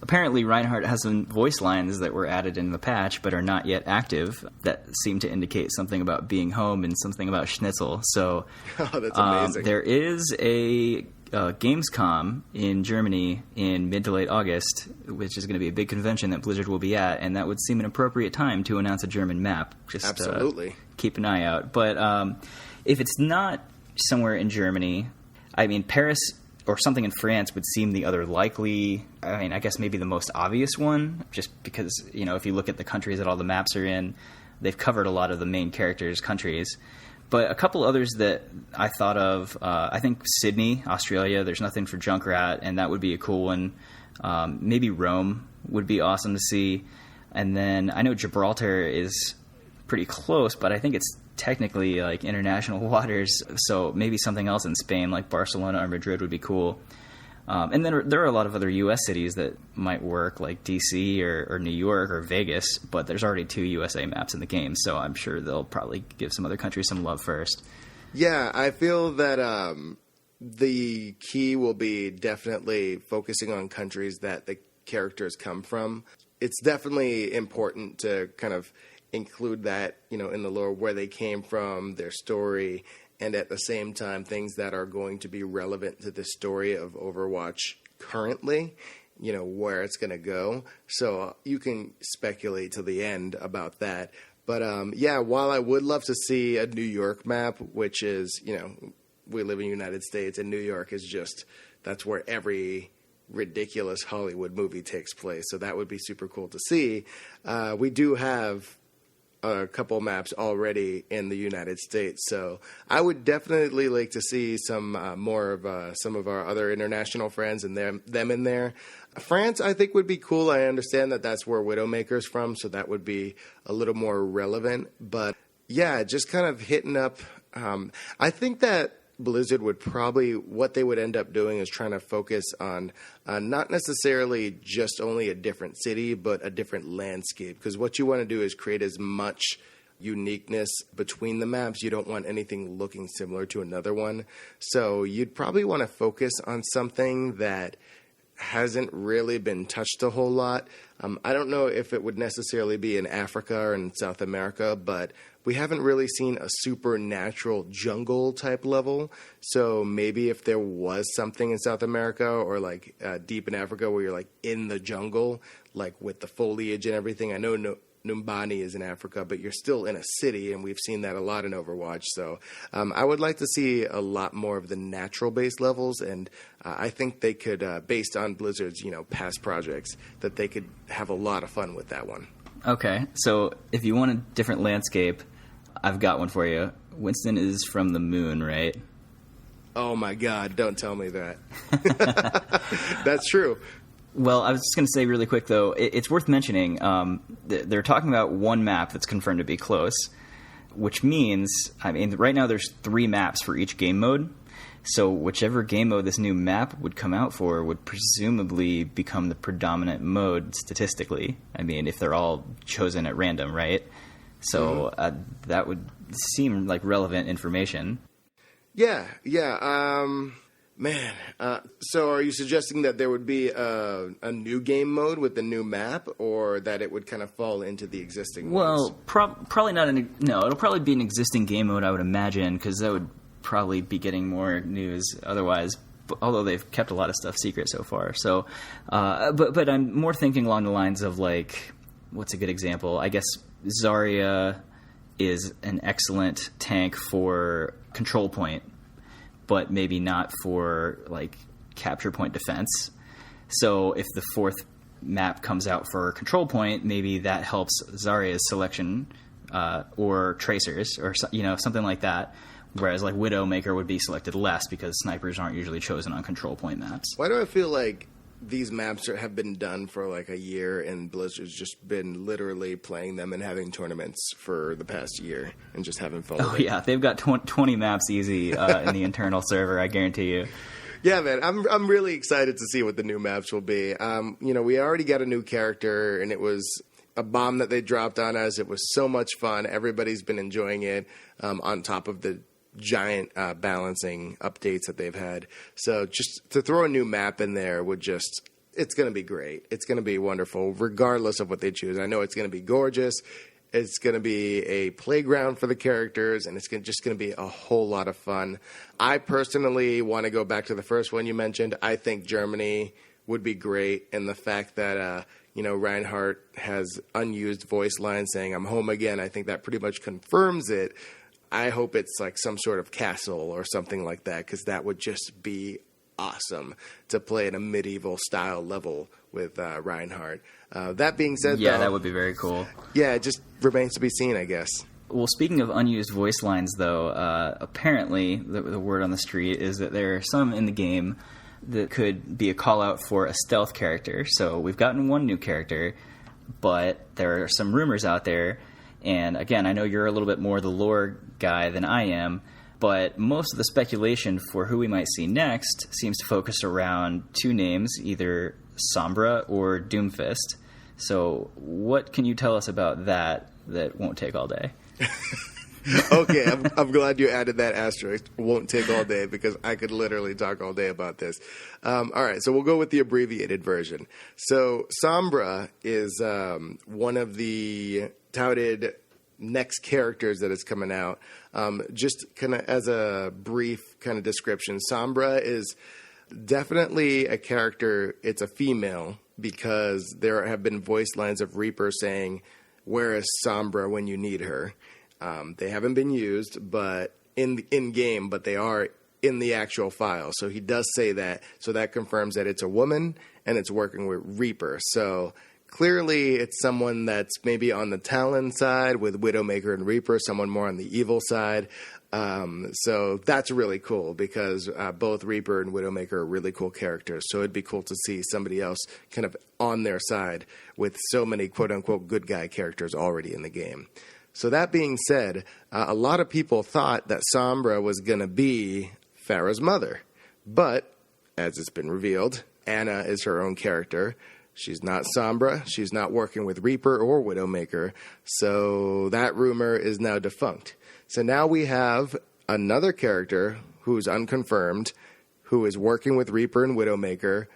apparently Reinhardt has some voice lines that were added in the patch but are not yet active that seem to indicate something about being home and something about Schnitzel. So that's amazing. There is a Gamescom in Germany in mid to late August, which is going to be a big convention that Blizzard will be at, and that would seem an appropriate time to announce a German map. Just absolutely. Keep an eye out. But if it's not somewhere in Germany, I mean, Paris or something in France would seem the other likely, I guess maybe the most obvious one, just because, if you look at the countries that all the maps are in, they've covered a lot of the main characters' countries. But a couple others that I thought of, I think Sydney, Australia, there's nothing for Junkrat, and that would be a cool one. Maybe Rome would be awesome to see. And then I know Gibraltar is pretty close, but I think it's technically like international waters, so maybe something else in Spain, like Barcelona or Madrid, would be cool. And then there are a lot of other U.S. cities that might work, like D.C. or New York or Vegas, but there's already 2 USA maps in the game, so I'm sure they'll probably give some other countries some love first. Yeah, I feel that the key will be definitely focusing on countries that the characters come from. It's definitely important to kind of include that, in the lore, where they came from, their story, and at the same time, things that are going to be relevant to the story of Overwatch currently, where it's going to go. So you can speculate to the end about that. But yeah, while I would love to see a New York map, which is, we live in the United States, and New York is just, that's where every ridiculous Hollywood movie takes place. So that would be super cool to see. We do have a couple maps already in the United States, so I would definitely like to see some more of some of our other international friends and them in there. France, I think, would be cool. I understand that that's where Widowmaker's from, so that would be a little more relevant. But yeah, just kind of hitting up. I think that Blizzard would probably, what they would end up doing is trying to focus on not necessarily just only a different city, but a different landscape. Because what you want to do is create as much uniqueness between the maps. You don't want anything looking similar to another one. So you'd probably want to focus on something that hasn't really been touched a whole lot. I don't know if it would necessarily be in Africa or in South America, but we haven't really seen a supernatural jungle type level. So maybe if there was something in South America or like deep in Africa where you're like in the jungle, like with the foliage and everything. I know Numbani is in Africa, but you're still in a city, and we've seen that a lot in Overwatch. So I would like to see a lot more of the natural-based levels, and I think they could, based on Blizzard's past projects, that they could have a lot of fun with that one. Okay, so if you want a different landscape, I've got one for you. Winston is from the moon, right? Oh my God, don't tell me that. That's true. Well, I was just going to say really quick, though, it's worth mentioning, they're talking about one map that's confirmed to be close, which means, right now there's 3 maps for each game mode, so whichever game mode this new map would come out for would presumably become the predominant mode statistically. If they're all chosen at random, right? So that would seem like relevant information. Yeah. Man, so are you suggesting that there would be a new game mode with the new map, or that it would kind of fall into the existing Well, modes? probably not. No, it'll probably be an existing game mode, I would imagine, because that would probably be getting more news otherwise. Although they've kept a lot of stuff secret so far. So, but I'm more thinking along the lines of, like, what's a good example? I guess Zarya is an excellent tank for control point, but maybe not for, like, capture point defense. So if the 4th map comes out for control point, maybe that helps Zarya's selection, or tracers, or something like that. Whereas, like, Widowmaker would be selected less because snipers aren't usually chosen on control point maps. Why do I feel like these maps have been done for like a year, and Blizzard's just been literally playing them and having tournaments for the past year and just having fun with it? Yeah, they've got 20 maps easy in the internal server, I guarantee you. Yeah, man, I'm really excited to see what the new maps will be. We already got a new character, and it was a bomb that they dropped on us. It was so much fun. Everybody's been enjoying it, on top of the giant balancing updates that they've had. So just to throw a new map in there it's going to be great. It's going to be wonderful, regardless of what they choose. I know it's going to be gorgeous. It's going to be a playground for the characters, and it's just going to be a whole lot of fun. I personally want to go back to the first one you mentioned. I think Germany would be great, and the fact that Reinhardt has unused voice lines saying "I'm home again," I think that pretty much confirms it. I hope it's like some sort of castle or something like that, because that would just be awesome to play in a medieval style level with Reinhardt. That being said, yeah, that would be very cool. Yeah, it just remains to be seen, I guess. Well, speaking of unused voice lines, though, apparently the word on the street is that there are some in the game that could be a call-out for a stealth character. So we've gotten one new character, but there are some rumors out there. And again, I know you're a little bit more the lore guy than I am, but most of the speculation for who we might see next seems to focus around 2 names, either Sombra or Doomfist. So what can you tell us about that won't take all day? Okay, I'm glad you added that asterisk. Won't take all day, because I could literally talk all day about this. All right, so we'll go with the abbreviated version. So Sombra is one of the touted next characters that is coming out. Just kind of as a brief kind of description, Sombra is definitely a character. It's a female, because there have been voice lines of Reaper saying, "Where is Sombra when you need her?" They haven't been used, but in game, but they are in the actual file. So he does say that. So that confirms that it's a woman and it's working with Reaper. So clearly it's someone that's maybe on the Talon side with Widowmaker and Reaper, someone more on the evil side. So that's really cool, because both Reaper and Widowmaker are really cool characters. So it'd be cool to see somebody else kind of on their side with so many quote-unquote good guy characters already in the game. So that being said, a lot of people thought that Sombra was going to be Pharah's mother. But, as it's been revealed, Anna is her own character. She's not Sombra. She's not working with Reaper or Widowmaker. So that rumor is now defunct. So now we have another character who's unconfirmed, who is working with Reaper and Widowmaker,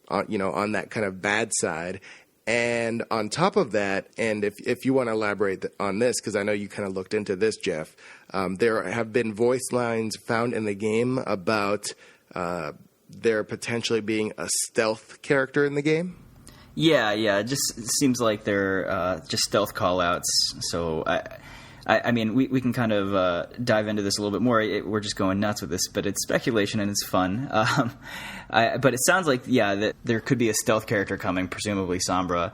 on that kind of bad side. And on top of that, and if you want to elaborate on this, because I know you kind of looked into this, Jeff, there have been voice lines found in the game about there potentially being a stealth character in the game. Yeah, it just seems like they're just stealth callouts. So I mean, we can kind of dive into this a little bit more. We're just going nuts with this, but it's speculation and it's fun. But it sounds like, that there could be a stealth character coming, presumably Sombra.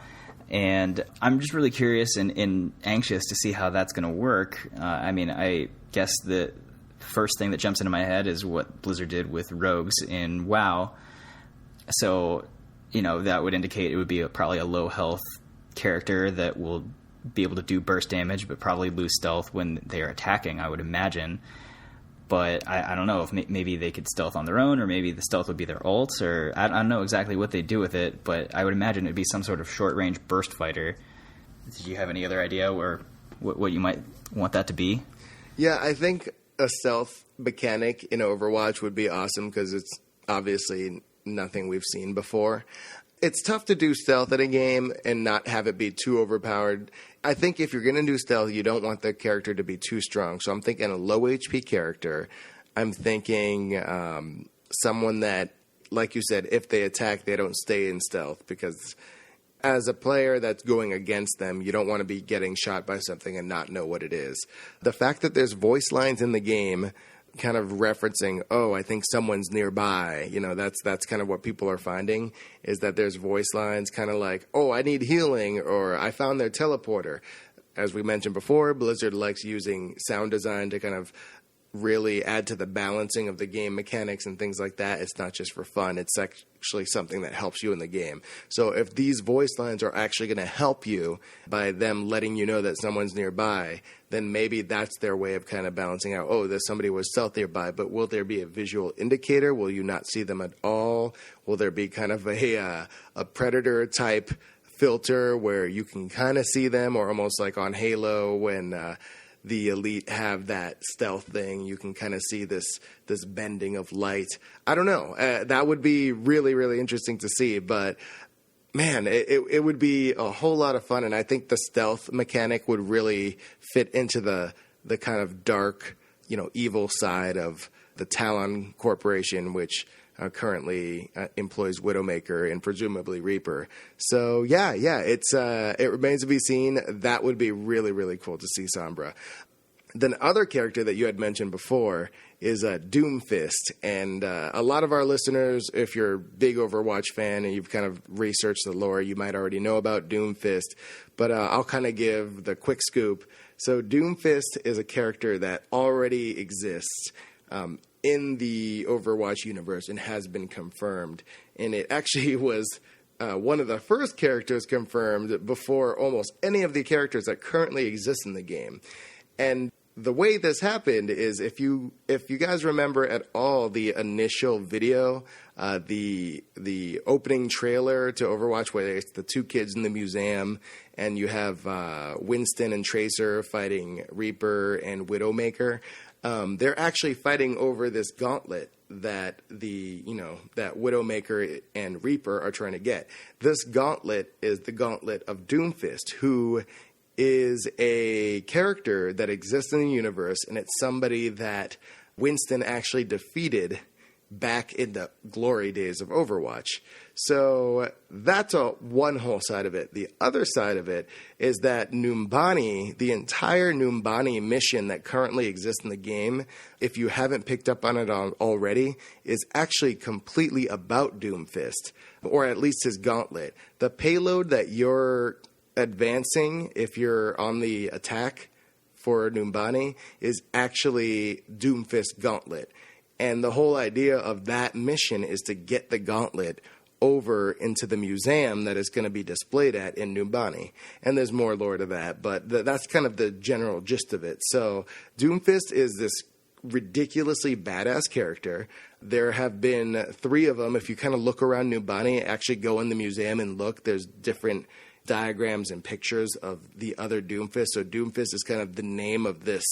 And I'm just really curious and anxious to see how that's going to work. I mean, I guess the first thing that jumps into my head is what Blizzard did with rogues in WoW. So, that would indicate it would be probably a low health character that will be able to do burst damage, but probably lose stealth when they are attacking, I would imagine. But I don't know if maybe they could stealth on their own, or maybe the stealth would be their ults, or I don't know exactly what they do with it, but I would imagine it'd be some sort of short-range burst fighter. Did you have any other idea or what you might want that to be? Yeah, I think a stealth mechanic in Overwatch would be awesome because it's obviously nothing we've seen before. It's tough to do stealth in a game and not have it be too overpowered. I think if you're going to do stealth, you don't want the character to be too strong. So I'm thinking a low HP character. I'm thinking someone that, like you said, if they attack, they don't stay in stealth. Because as a player that's going against them, you don't want to be getting shot by something and not know what it is. The fact that there's voice lines in the game kind of referencing, I think someone's nearby. That's kind of what people are finding, is that there's voice lines kind of like, I need healing, or I found their teleporter. As we mentioned before, Blizzard likes using sound design to kind of really add to the balancing of the game mechanics and things like that. It's not just for fun. It's actually something that helps you in the game. So if these voice lines are actually going to help you by them letting you know that someone's nearby, then maybe that's their way of kind of balancing out, there's somebody with stealth nearby, but will there be a visual indicator? Will you not see them at all? Will there be kind of a predator type filter where you can kind of see them, or almost like on Halo when the elite have that stealth thing, you can kind of see this bending of light. I don't know. That would be really, really interesting to see. But, man, it would be a whole lot of fun. And I think the stealth mechanic would really fit into the kind of dark, evil side of the Talon Corporation, which currently employs Widowmaker and presumably Reaper. So it remains to be seen. That would be really, really cool to see Sombra. The other character that you had mentioned before is Doomfist, and a lot of our listeners, if you're a big Overwatch fan and you've kind of researched the lore, you might already know about Doomfist, but I'll kind of give the quick scoop. So Doomfist is a character that already exists in the Overwatch universe and has been confirmed. And it actually was one of the first characters confirmed before almost any of the characters that currently exist in the game. And the way this happened is, if you guys remember at all the initial video, the opening trailer to Overwatch, where it's the two kids in the museum, and you have Winston and Tracer fighting Reaper and Widowmaker. They're actually fighting over this gauntlet that that Widowmaker and Reaper are trying to get. This gauntlet is the gauntlet of Doomfist, who is a character that exists in the universe, and it's somebody that Winston actually defeated back in the glory days of Overwatch. So that's one whole side of it. The other side of it is that Numbani, the entire Numbani mission that currently exists in the game, if you haven't picked up on it already, is actually completely about Doomfist, or at least his gauntlet. The payload that you're advancing, if you're on the attack for Numbani, is actually Doomfist Gauntlet. And the whole idea of that mission is to get the gauntlet over into the museum that is going to be displayed at in Numbani. And there's more lore to that, but that's kind of the general gist of it. So Doomfist is this ridiculously badass character. There have been 3 of them. If you kind of look around Numbani, actually go in the museum and look, there's different diagrams and pictures of the other Doomfist. So Doomfist is kind of the name of this.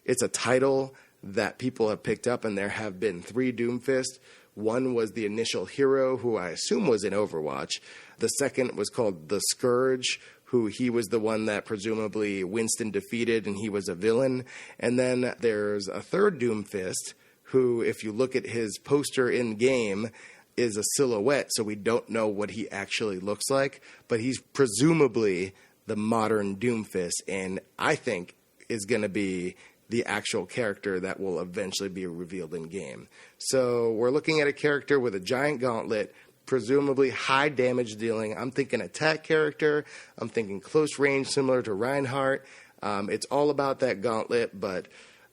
It's a title that people have picked up, and there have been 3 Doomfist. One was the initial hero, who I assume was in Overwatch. The second was called the Scourge, who he was the one that presumably Winston defeated, and he was a villain. And then there's a third Doomfist, who, if you look at his poster in game, is a silhouette, so we don't know what he actually looks like. But he's presumably the modern Doomfist, and I think is going to be the actual character that will eventually be revealed in game. So we're looking at a character with a giant gauntlet, presumably high damage dealing. I'm thinking attack character. I'm thinking close range, similar to Reinhardt. It's all about that gauntlet, but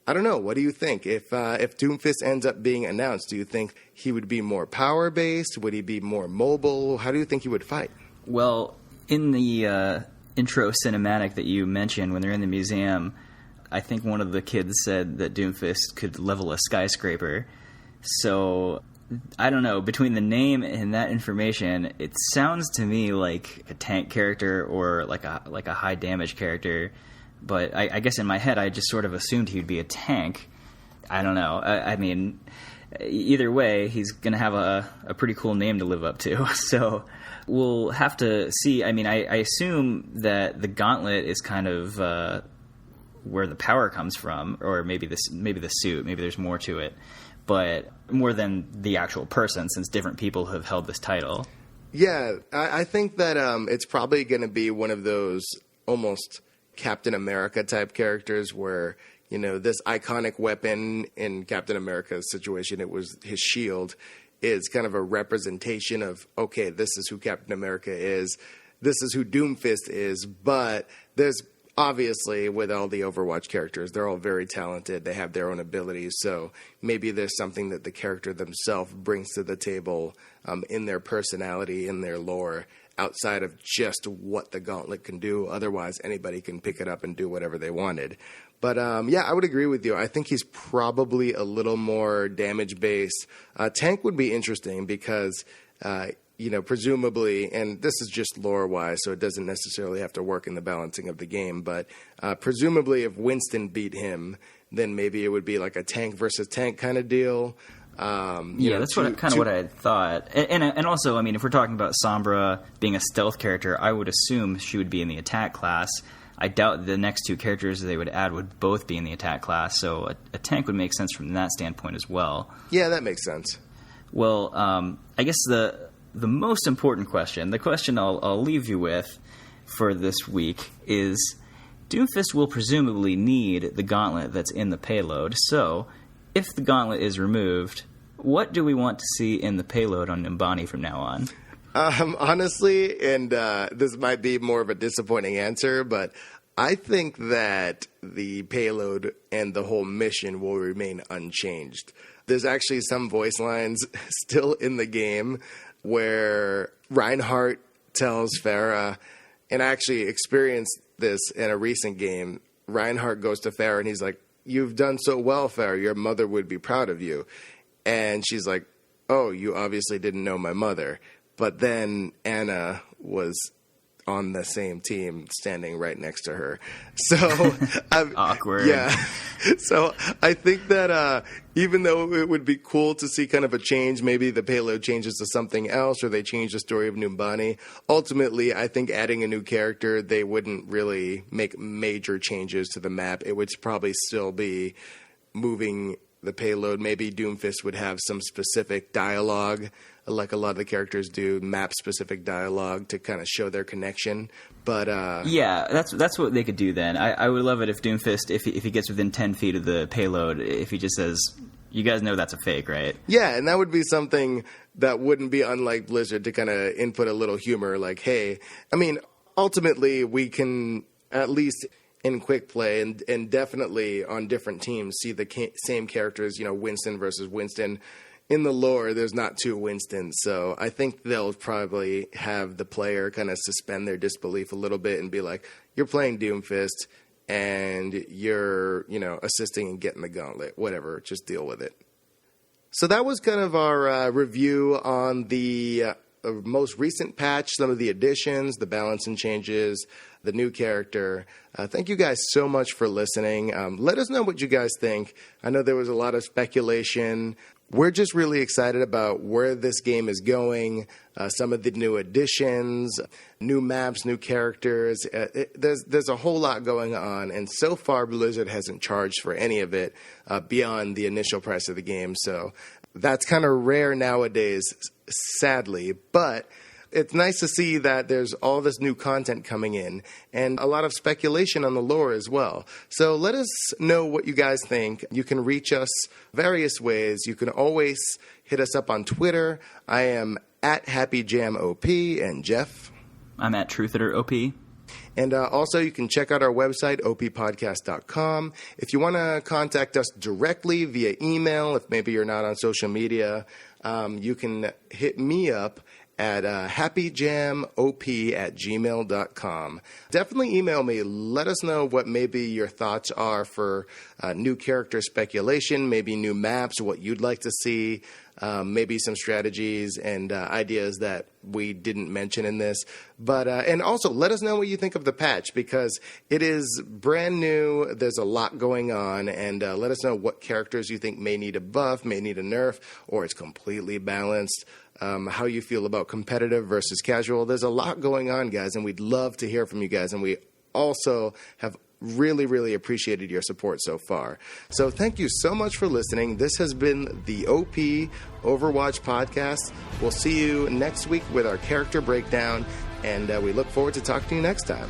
I don't know. What do you think? If Doomfist ends up being announced, do you think he would be more power-based? Would he be more mobile? How do you think he would fight? Well, in the intro cinematic that you mentioned when they're in the museum, I think one of the kids said that Doomfist could level a skyscraper. So, I don't know. Between the name and that information, it sounds to me like a tank character or like a high damage character. But I guess in my head, I just sort of assumed he'd be a tank. I don't know. I mean, either way, he's going to have a pretty cool name to live up to. So we'll have to see. I mean, I assume that the gauntlet is kind of where the power comes from, or maybe the suit. Maybe there's more to it, but more than the actual person, since different people have held this title. Yeah, I think that it's probably going to be one of those almost Captain America type characters where, you know, this iconic weapon in Captain America's situation, it was his shield, is kind of a representation of, okay, this is who Captain America is, this is who Doomfist is, but there's obviously, with all the Overwatch characters, they're all very talented. They have their own abilities. So maybe there's something that the character themselves brings to the table in their personality, in their lore, outside of just what the gauntlet can do. Otherwise, anybody can pick it up and do whatever they wanted. But yeah, I would agree with you. I think he's probably a little more damage-based. Tank would be interesting because you know, presumably, and this is just lore-wise, so it doesn't necessarily have to work in the balancing of the game, but presumably if Winston beat him, then maybe it would be like a tank versus tank kind of deal. That's what I had thought. And also, I mean, if we're talking about Sombra being a stealth character, I would assume she would be in the attack class. I doubt the next two characters they would add would both be in the attack class, so a tank would make sense from that standpoint as well. Yeah, that makes sense. Well, I guess the most important question, the question I'll leave you with for this week is, Doomfist will presumably need the gauntlet that's in the payload. So, if the gauntlet is removed, what do we want to see in the payload on Numbani from now on? Honestly, and this might be more of a disappointing answer, but I think that the payload and the whole mission will remain unchanged. There's actually some voice lines still in the game where Reinhardt tells Farah, and I actually experienced this in a recent game. Reinhardt goes to Farah and he's like, "You've done so well, Farah. Your mother would be proud of you." And she's like, "Oh, you obviously didn't know my mother." But then Anna was on the same team standing right next to her. So awkward. Yeah. So I think that even though it would be cool to see kind of a change, maybe the payload changes to something else or they change the story of Numbani, ultimately I think adding a new character, they wouldn't really make major changes to the map. It would probably still be moving the payload. Maybe Doomfist would have some specific dialogue, like a lot of the characters do, map-specific dialogue to kind of show their connection. But yeah, that's what they could do then. I would love it if Doomfist, if he gets within 10 feet of the payload, if he just says, "You guys know that's a fake, right?" Yeah, and that would be something that wouldn't be unlike Blizzard to kind of input a little humor, like, hey, I mean, ultimately we can at least in quick play and definitely on different teams see the same characters, you know, Winston versus Winston. In the lore, there's not two Winstons, so I think they'll probably have the player kind of suspend their disbelief a little bit and be like, "You're playing Doomfist, and you're, you know, assisting and getting the gauntlet. Whatever, just deal with it." So that was kind of our review on the most recent patch, some of the additions, the balance and changes, the new character. Thank you guys so much for listening. Let us know what you guys think. I know there was a lot of speculation we're just really excited about where this game is going, some of the new additions, new maps, new characters. There's a whole lot going on, and so far Blizzard hasn't charged for any of it beyond the initial price of the game. So that's kind of rare nowadays, sadly, but it's nice to see that there's all this new content coming in and a lot of speculation on the lore as well. So let us know what you guys think. You can reach us various ways. You can always hit us up on Twitter. I am at HappyJamOP, and Jeff? I'm at TruthEaterOP. And also, you can check out our website, oppodcast.com. If you want to contact us directly via email, if maybe you're not on social media, you can hit me up at happyjamop@gmail.com. Definitely email me. Let us know what maybe your thoughts are for new character speculation, maybe new maps, what you'd like to see, maybe some strategies and ideas that we didn't mention in this. But and also let us know what you think of the patch, because it is brand new. There's a lot going on, and let us know what characters you think may need a buff, may need a nerf, or it's completely balanced. How you feel about competitive versus casual. There's a lot going on, guys, and we'd love to hear from you guys. And we also have really, really appreciated your support so far. So thank you so much for listening. This has been the OP Overwatch podcast. We'll see you next week with our character breakdown, and we look forward to talking to you next time.